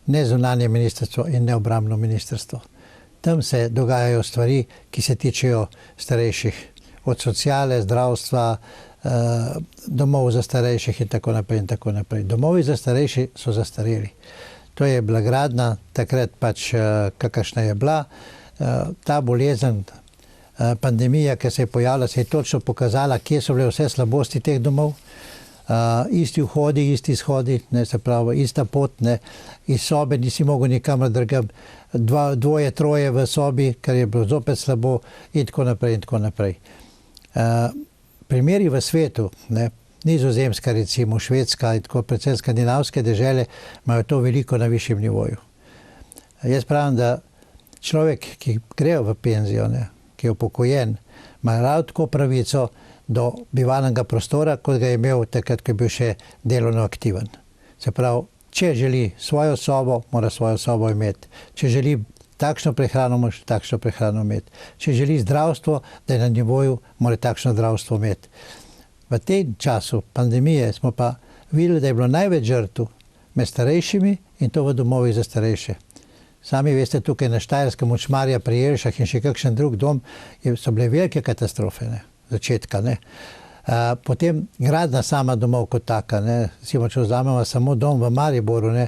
Ne zunanje ministrstvo in ne obrambno ministrstvo. Tam se dogajajo stvari, ki se tičejo starejših. Od sociale, zdravstva, domov za starejših in tako naprej in tako naprej. Domovi za starejši so zastareli. To je bila gradnja, takrat pač kakršna je bila. Ta bolezen, pandemija, ki se je pojavila, se je točno pokazala, kje so bile vse slabosti teh domov. Isti vhodi, isti izhodi, ne, se pravi, ista pot, ne. Iz sobe nisi mogel nikamor drugam, dvoje, troje v sobi, kar je bilo zopet slabo in tako naprej in tako naprej. Primeri v svetu, ne, Nizozemska, recimo Švedska in tako predvsem skandinavske dežele imajo to veliko na višjem nivoju. Jaz pravim, da človek, ki gre v penzijo, ne, ki je upokojen, ima ravno tako pravico, do bivalnega prostora, kot ga je imel takrat, ko je bil še delovno aktiven. Se pravi, če želi svojo sobo, mora svojo sobo imeti. Če želi takšno prehrano, mora takšno prehrano imeti. Če želi zdravstvo, da je na nivoju, mora takšno zdravstvo imeti. V tem času pandemije smo pa videli, da je bilo največ žrtev med starejšimi in to v domovih za starejše. Sami veste, tukaj na Štajerskem od Šmarja pri Jelšah in še kakšen drug dom so bile velike katastrofe, ne, začetka. Ne. Potem gradnja sama domov kot taka, ne, če vzamemo samo dom v Mariboru, ne,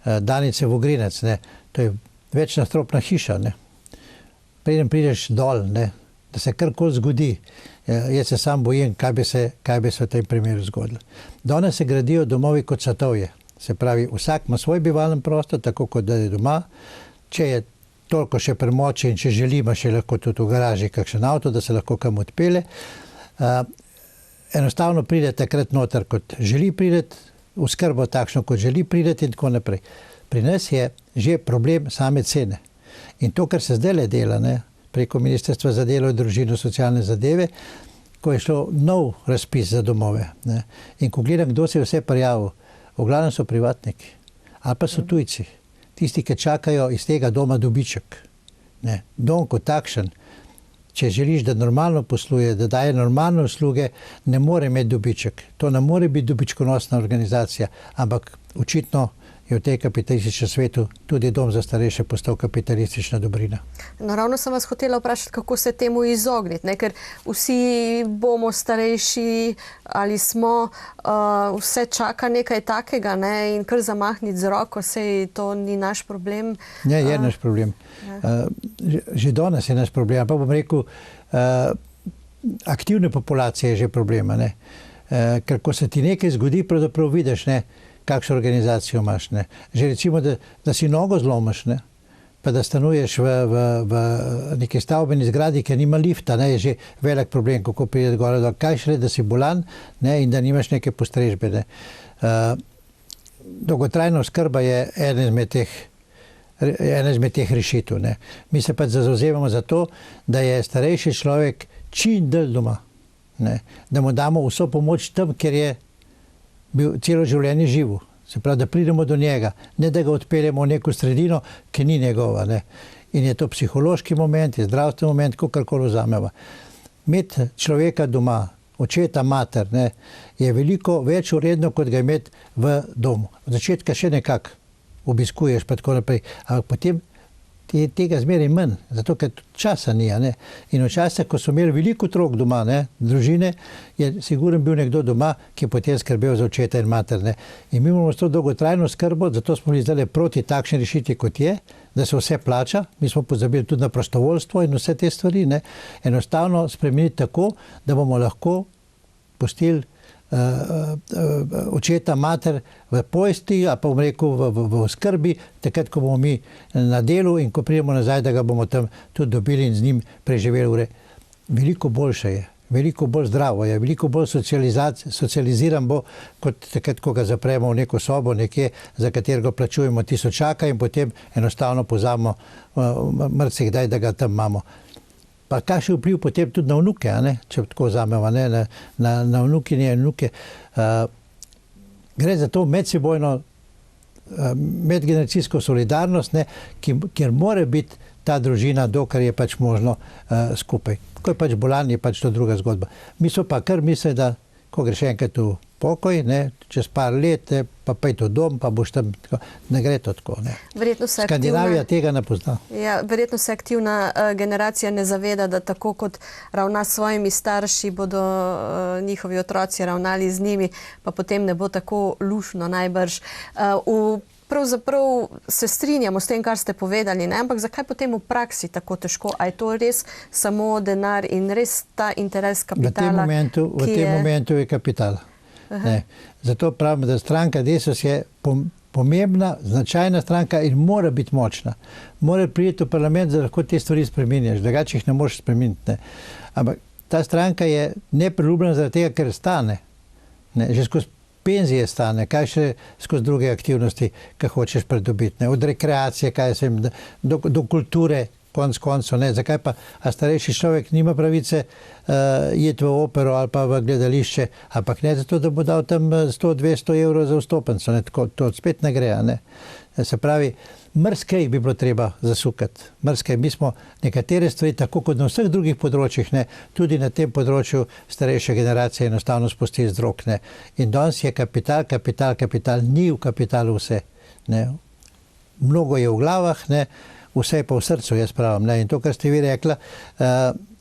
Danice Vogrinec, ne, to je večnastropna hiša. Ne. Preden prideš dol, ne, da se karkoli zgodi, jaz se sam bojim, kaj bi se v tem primeru zgodilo. Danes se gradijo domovi kot satovje. Se pravi, vsak ima svoj bivalni prostor, tako kot da je doma. Če je toliko še premoči in če želi, ima še lahko tudi v garaži kakšen avto, da se lahko kam odpelje. Enostavno pride takrat noter, kot želi priti, v skrbo takšno, kot želi priti in tako naprej. Pri nas je že problem same cene. In to, kar se zdaj dela, ne, preko Ministrstva za delo, družino, socialne zadeve, ko je šlo nov razpis za domove. Ne, in ko gledam, kdo se je vse prijavil, v glavnem so privatniki, ali pa so tujci, tisti, ki čakajo iz tega doma dobiček. Ne. Dom kot takšen, če želiš, da normalno posluje, da daje normalne usluge, ne more imeti dobiček. To ne more biti dobičkonosna organizacija, ampak očitno je v tej kapitalističnem svetu tudi dom za starejše postal kapitalistična dobrina. No, ravno sem vas hotela vprašati, kako se temu izogniti, ne? Ker vsi bomo starejši ali smo, vse čaka nekaj takega, ne? In kar zamahniti z roko, sej to ni naš problem. Ne, je naš problem. Že danes je naš problem, pa bom rekel, aktivne populacije je že problema, ne? Ker ko se ti nekaj zgodi, pravzaprav vidiš, ne, kakšno organizacijo imaš. Ne. Že recimo, da si nogo zlomiš, ne, pa da stanuješ v neki stavbeni zgradi, ki nima lifta, ne, je že velik problem, kako pride gore. Kaj šele, da si bolan, ne, in da nimaš neke postrežbe. Ne. Dolgotrajna oskrba je ena izmed teh rešitev. Ne. Mi se pa zavzemamo za to, da je starejši človek čim dlje doma. Ne. Da mu damo vso pomoč tam, kjer je bil celo življenje živo. Se pravi, da pridemo do njega, ne da ga odpeljemo v neko sredino, ki ni njegova. Ne. In je to psihološki moment, je zdravstveni moment, kakorkoli vzameva. Imeti človeka doma, očeta, mater, ne, je veliko več vredno, kot ga imeti v domu. Od začetka še nekako obiskuješ, pa tako naprej, ampak potem tega zmeraj manj, zato ker časa ni. Ne? In včasih, ko so imeli veliko otrok doma, ne, družine, je sigurno bil nekdo doma, ki je potem skrbel za očeta in mater. Ne? In mi imamo s to dolgotrajno skrbo, zato smo bili zdaj proti takšni rešitvi, kot je, da se vse plača. Mi smo pozabili tudi na prostovoljstvo in vse te stvari. Ne? Enostavno spremeniti tako, da bomo lahko pustili očeta, mater v pojsti, a pa bom rekel v skrbi, takrat, ko bomo mi na delu in ko pridemo nazaj, da ga bomo tam tudi dobili in z njim preživeli ure. Veliko boljše je, veliko bolj zdravo je, veliko bolj socializiran bo, kot takrat, ko ga zapremo v neko sobo nekje, za katerega plačujemo tisočaka in potem enostavno pozabimo marsikdaj, da ga tam imamo. Pa kakšen vpliv potem tudi na vnuke, a ne? Če tako vzamemo, ne? Na vnukinje in vnuke. Gre za to medsebojno, medgeneracijsko solidarnost, ne? Kjer mora biti ta družina, dokler je pač možno skupaj. Ko je pač bolan, je pač to druga zgodba. Mi so pa kar misli, da ko greš enkrat v pokoj, ne, čez par let, ne, pa pojdi v dom, pa boš tam, tako, ne gre to tako. Ne. Skandinavija tega ne pozna. Ja, verjetno se aktivna generacija ne zaveda, da tako kot ravna s svojimi starši, bodo njihovi otroci ravnali z njimi, pa potem ne bo tako lušno najbrž. Pravzaprav se strinjamo s tem, kar ste povedali, ne? Ampak zakaj potem v praksi tako težko? A je to res samo denar in res ta interes kapitala? V tem momentu je kapital. Ne. Zato pravim, da stranka Desus je pomembna, značajna stranka in mora biti močna. Mora priti v parlament, da lahko te stvari spreminjaš, drugače jih ne moreš spremeniti. Ne. Ampak ta stranka je nepriljubljena zaradi tega, ker stane. Ne. Že skozi penzije stane, kaj še skozi druge aktivnosti, kaj hočeš pridobiti. Od rekreacije, do kulture, konc koncev, ne. Zakaj pa, a starejši človek nima pravice iti v opero ali pa v gledališče, ampak ne zato, da bo dal tam 100-200 evrov za vstopenco, ne, tako, to spet ne gre, ne. Se pravi, marsikaj bi bilo treba zasukati, marsikaj. Mi smo nekatere stvari, tako kot na vseh drugih področjih, ne, tudi na tem področju starejše generacije enostavno spustili z rok, ne. In danes je kapital, ni v kapitalu vse, ne. Mnogo je v glavah, ne, vse je pa v srcu, jaz pravim, ne. In to, kar ste vi rekla,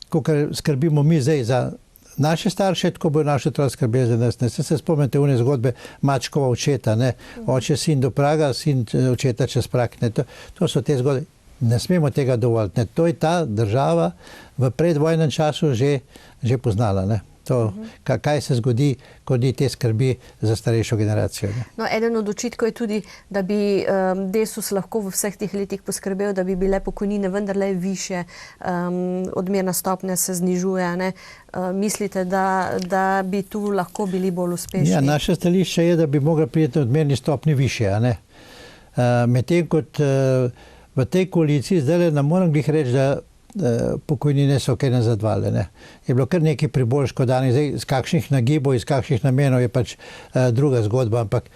kakor skrbimo mi zdaj za naše starše, tako bojo naši otroci skrbeli za nas. Ne. Se spomnite une zgodbe Mačkova očeta, ne. Oče sin do praga, sin očeta čez prag. Ne. To so te zgodbe. Ne smemo tega dovoliti. Ne. To je ta država v predvojnem času že poznala. Ne. To, kaj se zgodi, ko ni te skrbi za starejšo generacijo. Ne. No, eden od očitkov je tudi, da bi Desus lahko v vseh teh letih poskrbel, da bi bile pokojnine vendarle višje, odmerna stopnja se znižuje. Ne. Mislite, da bi tu lahko bili bolj uspešni? Ja, naše stališče je, da bi mogla priti odmerni stopni višje. A ne. Medtem kot v tej koaliciji zdaj ne moram glih reči, da pokojnine so kaj nazadvale. Ne. Je bilo kar nekaj priboljškov danih, zdaj iz kakšnih nagibov, iz kakšnih namenov je pač druga zgodba, ampak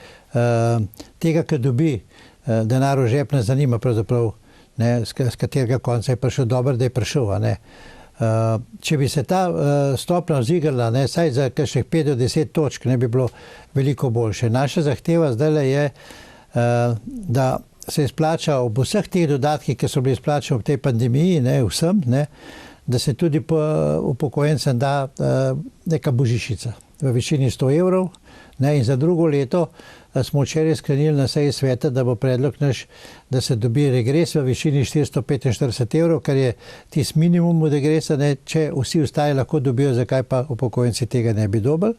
tega, kar dobi denar v žep, ne zanima pravzaprav, ne, z katerega konca je prišel dobro, da je prišel. A ne. Če bi se ta stopnja vzigrala, ne, saj za kakšnih 5 do 10 točk, ne bi bilo veliko boljše. Naša zahteva zdaj je, da se izplača ob vseh teh dodatkih, ki so bili izplačani ob tej pandemiji, ne, vsem, ne, da se tudi upokojencem da neka božičnica v višini 100 evrov. Ne, in za drugo leto smo včeraj sklenili na seji sveta, da bo predlog naš, da se dobi regres v višini 445 evrov, kar je tisti minimum od regresa, ne, če vsi ostali lahko dobijo, zakaj pa upokojenci tega ne bi dobili.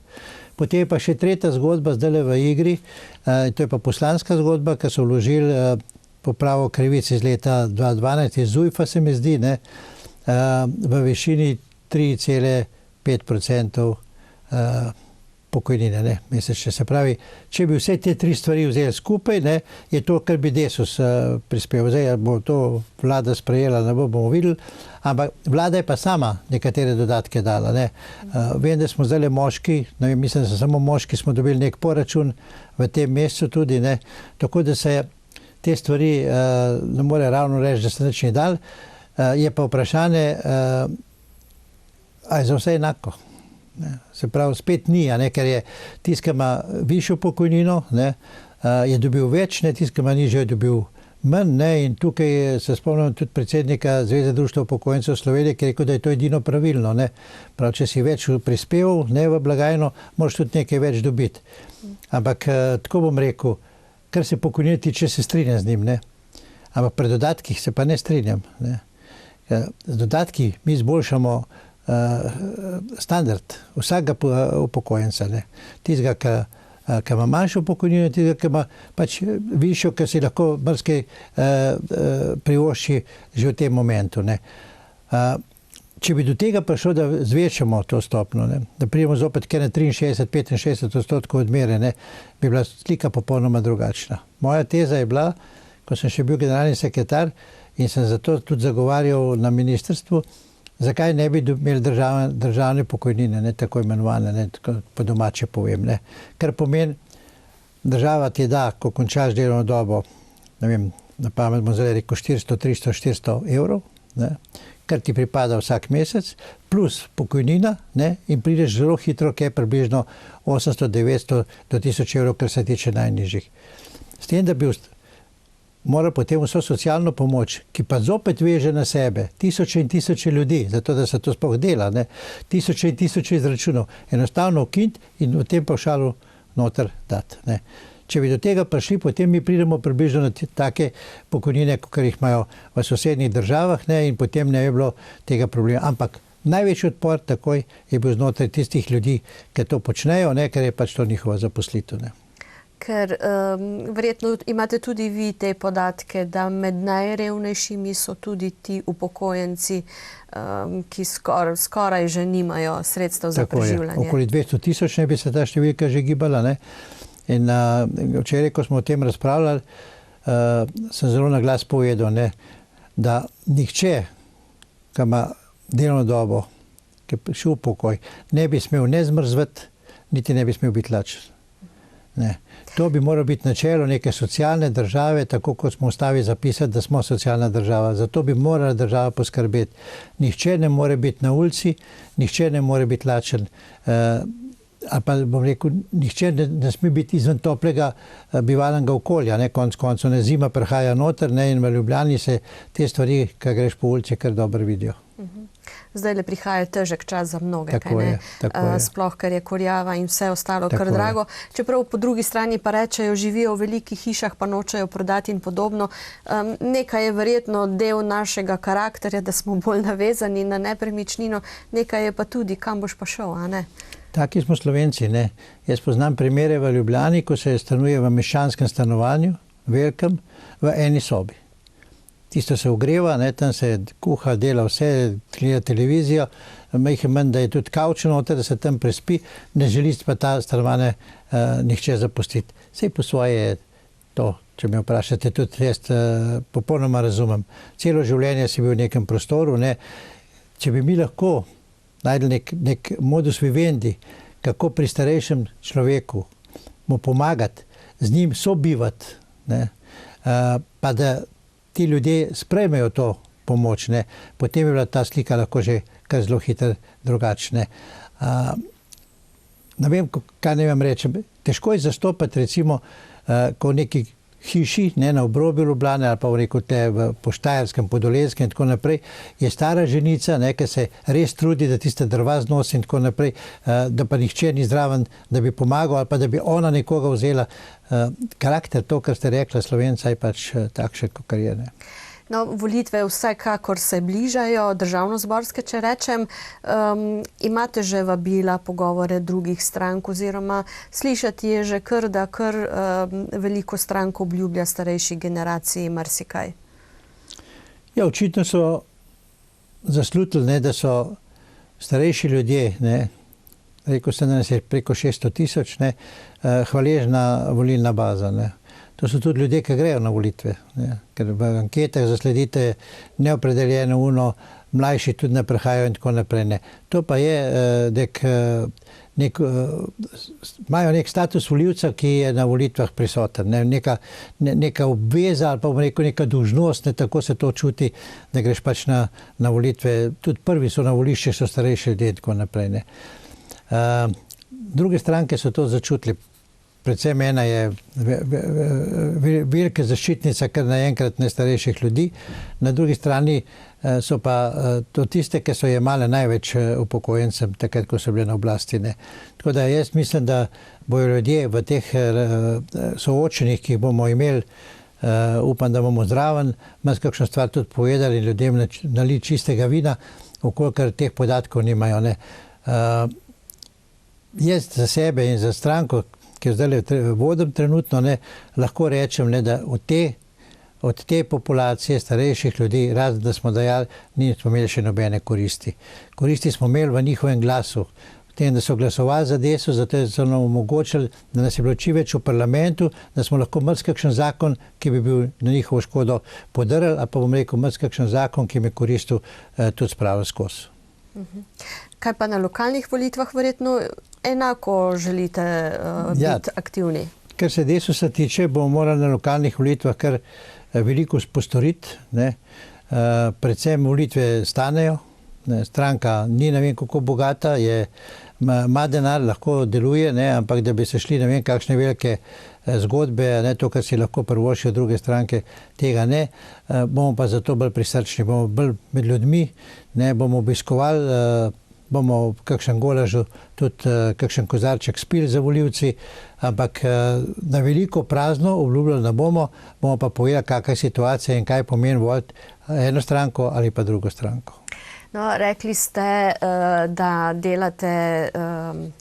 Potem je pa še tretja zgodba zdaj v igri, to je pa poslanska zgodba, ki so vložili popravo krivic iz leta 2012, iz ZUJF-a se mi zdi, ne, v višini 3,5% pokojnine, ne, mesečne. Se pravi, če bi vse te tri stvari vzeli skupaj, ne, je to, kar bi Desus prispeval. Zdaj bo to vlada sprejela, ne bomo videli, ampak vlada je pa sama nekatere dodatke dala. Ne. Vem, da smo zdaj moški, ne vem, mislim, da samo moški smo dobili nek poračun v tem mesecu tudi, ne, tako da se te stvari ne more ravno reči, da se nič ni dal. Je pa vprašanje, a je za vse enako. Ne. Se pravi, spet ni, a ne, ker je tisti, ki ima višjo pokojnino, ne, je dobil več, ne, tisti, ki ima nižjo, je dobil manj. Ne, in tukaj se spomnim tudi predsednika Zveze društev upokojencev Slovenije, ki je rekel, da je to edino pravilno. Ne. Prav, če si več prispeval, ne, v blagajno, moraš tudi nekaj več dobiti. Ampak tako bom rekel, kar se pokojnine tiče, se strinjam z njim. Ne. Ampak pri dodatkih se pa ne strinjam. Ne. Z dodatki mi izboljšamo standard vsakega upokojenca. Tistega, ki ima manjšo pokojnino, tistega, ki ima pač višjo, ki si lahko marsikaj privošči že v tem momentu. Ne. Če bi do tega prišlo, da zvečamo to stopno, ne, da pridemo zopet na 63-65% odmere, ne, bi bila slika popolnoma drugačna. Moja teza je bila, ko sem še bil generalni sekretar in sem zato tudi zagovarjal na ministrstvu, zakaj ne bi imeli državne pokojnine, ne, tako imenovane, ne, tako po domače povem. Ne. Kar pomeni, država ti da, ko končaš delovno dobo, ne vem, na pamet bom zdaj rekel 400, 300, 400 evrov, ne, kar ti pripada vsak mesec, plus pokojnina, ne, in prideš zelo hitro, ki je približno 800, 900 do 1000 evrov, kar se tiče najnižjih. S tem, da bi mora potem vso socialno pomoč, ki pa zopet veže na sebe tisoče in tisoče ljudi, zato da se to sploh dela, ne, tisoče in tisoče izračunov, enostavno ukiniti in v tem pavšalu noter dati. Ne. Če bi do tega prišli, potem mi pridemo približno na take pokojnine, kot jih imajo v sosednjih državah, ne, in potem ne bi bilo tega problema. Ampak največji odpor takoj je bil znotraj tistih ljudi, ki to počnejo, ne, ker je pač to njihova zaposlitev. Ne. Ker verjetno imate tudi vi te podatke, da med najrevnejšimi so tudi ti upokojenci, ki skoraj že nimajo sredstev za preživljanje. Okoli 200 000 ne bi se ta številka že gibala. Ne? In včeraj, ko smo o tem razpravljali, sem zelo na glas povedal, ne? da nihče, ki ima delovno dobo, ki je šel v pokoj, ne bi smel ne zmrzvati, niti ne bi smel biti lačen. Ne. To bi moralo biti načelo neke socialne države, tako kot smo v ustavi zapisali, da smo socialna država. Zato bi morala država poskrbeti. Nihče ne more biti na ulici, nihče ne more biti lačen. Ali pa bom rekel, nihče ne sme biti izven toplega bivalnega okolja. Ne? Konec koncev, zima prihaja noter, ne? In v Ljubljani se te stvari, ki greš po ulici, kar dobro vidijo. Zdaj le prihaja težek čas za mnoge, tako je. Sploh, ker je kurjava in vse ostalo kar drago. Čeprav po drugi strani pa rečejo, živijo v velikih hišah, pa nočejo prodati in podobno. Nekaj je verjetno del našega karakterja, da smo bolj navezani na nepremičnino, nekaj je pa tudi, kam boš pa šel, a ne? Taki smo Slovenci, ne. Jaz poznam primere v Ljubljani, ko se stanuje v meščanskem stanovanju, velikem, v eni sobi. Tisto se ogreva, ne, tam se kuha, dela vse, gleda televizijo, jih je manj, da je tudi kavč noter, da se tam prespi, ne želi pa ta stanovanje nihče zapustiti. Sej po svoje je to, če me vprašate, tudi jaz popolnoma razumem. Celo življenje si bil v nekem prostoru, ne. Če bi mi lahko najdel nek modus vivendi, kako pri starejšem človeku mu pomagati, z njim sobivati, ne, pa da ti ljudje sprejmejo to pomoč, ne, potem je bila ta slika lahko že kar zelo hitro drugačne. Ne vem, kaj ne vam rečem. Težko je zastopati recimo, ko v neki hiši, ne, na obrobju Ljubljane ali pa v rekel po Štajerskem, po Dolenjskem in tako naprej, je stara ženica, ne, ki se res trudi, da tiste drva znosi in tako naprej, da pa nihče ni zraven, da bi pomagal ali pa da bi ona nekoga vzela. Karakter, to, kar ste rekla, Slovenca je pač takšen, kakor je. Ne. No, volitve vsekakor se bližajo, državnozborske, če rečem. Imate že vabila, pogovore drugih strank oziroma slišati je že kar, da kar veliko strank obljublja starejši generaciji marsikaj? Ja, očitno so zaslutili, ne, da so starejši ljudje, ne, rekel sem, da nas je preko 600 000, hvaležna volilna baza. Ne. To so tudi ljudje, ki grejo na volitve. Ne. Ker v anketah zasledite neopredeljeno mlajši tudi ne prihajajo in tako naprej. Ne. To pa je, imajo nek status volivca, ki je na volitvah prisoten. Ne. Neka obveza ali pa neka dolžnost, ne, tako se to čuti, da greš pač na volitve. Tudi prvi so na voliščih, so starejši ljudje in tako naprej. Ne. Druge stranke so to začutili. Predvsem ena je velika zaščitnica kar naenkrat nestarejših ljudi. Na drugi strani so pa to tiste, ki so jemale največ upokojencem, takrat, ko so bile na oblasti. Ne. Tako da jaz mislim, da bojo ljudje v teh soočenjih, ki jih bomo imeli, upam, da bomo zraven, malo kakšno stvar tudi povedali, ljudem nali čistega vina, okolikor teh podatkov nimajo. Ne. Jaz za sebe in za stranko, ki jo zdaj vodim trenutno, ne, lahko rečem, ne, da od te populacije starejših ljudi, razen da smo dajali, nismo imeli še nobene koristi. Koristi smo imeli v njihovem glasu, v tem, da so glasovali za Desus, zato so nam omogočili, da nas je bilo čim več v parlamentu, da smo lahko marsikakšen zakon, ki bi bil na njihovo škodo podrl, ali pa bom rekel marsikakšen zakon, ki mi je koristil, tudi spravil skozi. Kaj pa na lokalnih volitvah verjetno enako želite biti aktivni? Kar se Desusa tiče, bomo morali na lokalnih volitvah kar veliko postoriti. Predvsem volitve stanejo. Stranka ni ne vem kako bogata, ima denar, lahko deluje, ne, ampak da bi se šli ne vem kakšne velike zgodbe, ne, to, kar si lahko privoščijo druge stranke, tega ne. Bomo pa zato bolj prisrčni, bomo bolj med ljudmi, ne, bomo obiskovali, bomo v kakšen golažu tudi kakšen kozarček spili za volivci, ampak na veliko prazno obljubljali ne bomo pa povedali, kakšna je situacija in kaj pomeni voliti eno stranko ali pa drugo stranko. No, rekli ste, da delate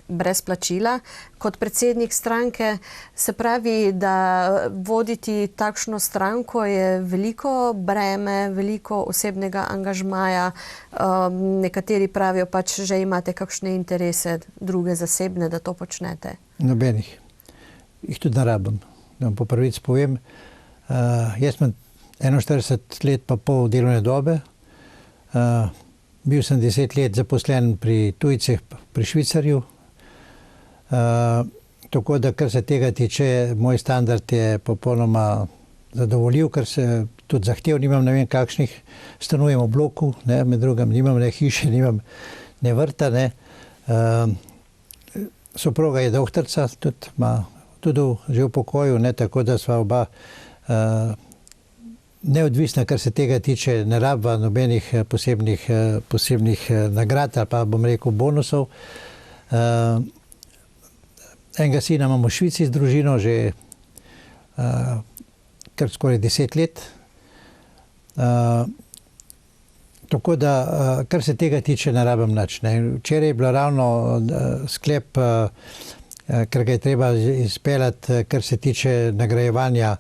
brez plačila kot predsednik stranke. Se pravi, da voditi takšno stranko je veliko breme, veliko osebnega angažmaja. Nekateri pravijo pač, že imate kakšne interese, druge zasebne, da to počnete. Nobenih. Jih tudi ne rabim. Da vam po pravici povem, jaz imam 41 let pa pol delovne dobe. Bil sem 10 let zaposlen pri tujcih, pri Švicarju. Tako da, kar se tega tiče, moj standard je popolnoma zadovoljiv, ker se tudi zahtev nimam, ne vem kakšnih, stanujem v bloku, ne, med drugim nimam ne hiše, nimam ne vrta, ne. Soproga je doktorica, tudi že v pokoju, ne, tako da sva oba neodvisna, kar se tega tiče, ne rabva nobenih posebnih nagrad ali pa, bom rekel, bonusov. Enega sina imamo v Švici z družino že kar skoraj 10 let. Tako da, kar se tega tiče, ne rabim nič. Včeraj je bilo ravno sklep, ker ga je treba izpeljati, kar se tiče nagrajevanja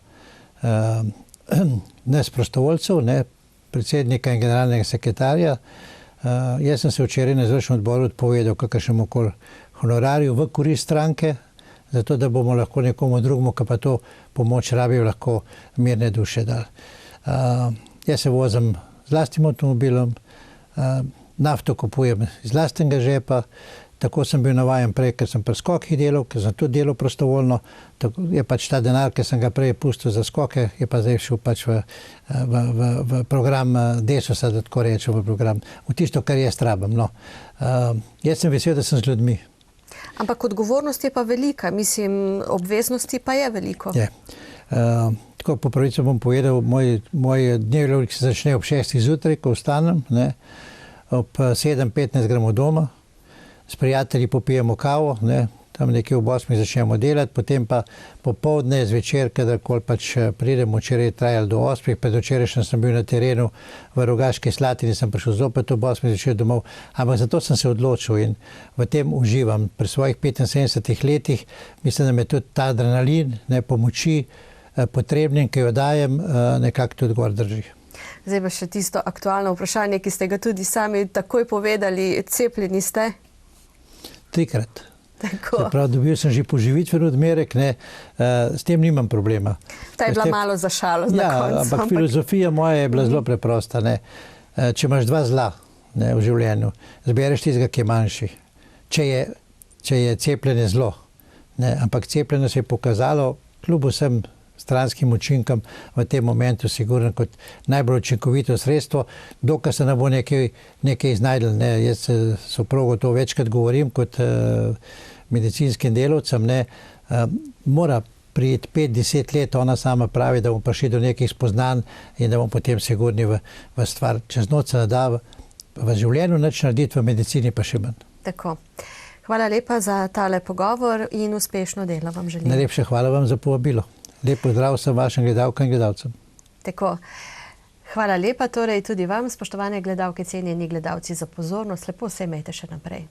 nas prostovoljcev, ne, predsednika in generalnega sekretarja. Jaz sem se včeraj na izvršnem odboru odpovedal kakršnemu koli honorarju v korist stranke, zato da bomo lahko nekomu drugemu, ki pa to pomoč rabijo, lahko mirne duše dali. Jaz se vozim z lastnim avtomobilom, nafto kupujem iz lastnega žepa, tako sem bil navajen prej, ker sem pri skokih delal, ker sem tudi delal prostovoljno, je pač ta denar, ki sem ga prej pustil za skoke, je pa zdaj šel pač v program Desusa, da tako rečem, v program, v tisto, kar jaz rabim. No. Jaz sem vesel, da sem z ljudmi. Ampak odgovornost je pa velika, mislim, obveznosti pa je veliko. Je. Tako po pravici bom povedal, moj dnevnik se začne ob 6 zjutraj, ko vstanem, ne, ob 7:15 gremo doma, s prijatelji popijemo kavo, ne, tam nekje ob 8 začnemo delati, potem pa popoldne, zvečer, kadarkoli pač pridemo, včeraj je trajalo do 8, predvčerajšnjem sem bil na terenu v Rogaški Slatini, sem prišel zopet ob 8 zvečer domov, ampak zato sem se odločil in v tem uživam. Pri svojih 75 letih mislim, da me tudi ta adrenalin, ne, pomoči potrebnim, ki jo dajem, nekako tudi gor drži. Zdaj pa še tisto aktualno vprašanje, ki ste ga tudi sami takoj povedali, cepljeni ste? 3-krat. Tako. Se pravi, dobil sem že poživitveni odmerek, ne, s tem nimam problema. Ta je bila malo za šalo na koncu. Ampak filozofija moja je bila zelo preprosta. Ne. Če imaš 2 zla, ne, v življenju, zbereš tistega, ki je manjši. Če je cepljenje zlo. Ne. Ampak cepljenje se je pokazalo, kljub vsem stranskim učinkom, v tem momentu sigurno kot najbolj učinkovito sredstvo, dokaj se ne bo nekaj iznajdel. Ne. Jaz soprogo to večkrat govorim kot medicinskim delavcem, ne. Mora priti 5-10 let, ona sama pravi, da bomo prišli do nekih spoznanj in da bomo potem sigurni v stvar. Čez noč se ne da v življenju nič narediti, v medicini pa še manj. Tako. Hvala lepa za tale pogovor in uspešno delo vam želim. Najlepše hvala vam za povabilo. Lep pozdrav vsem vašim gledalkam in gledalcem. Tako. Hvala lepa torej tudi vam, spoštovane gledalke, cenjeni gledalci, za pozornost. Lepo se imejte še naprej.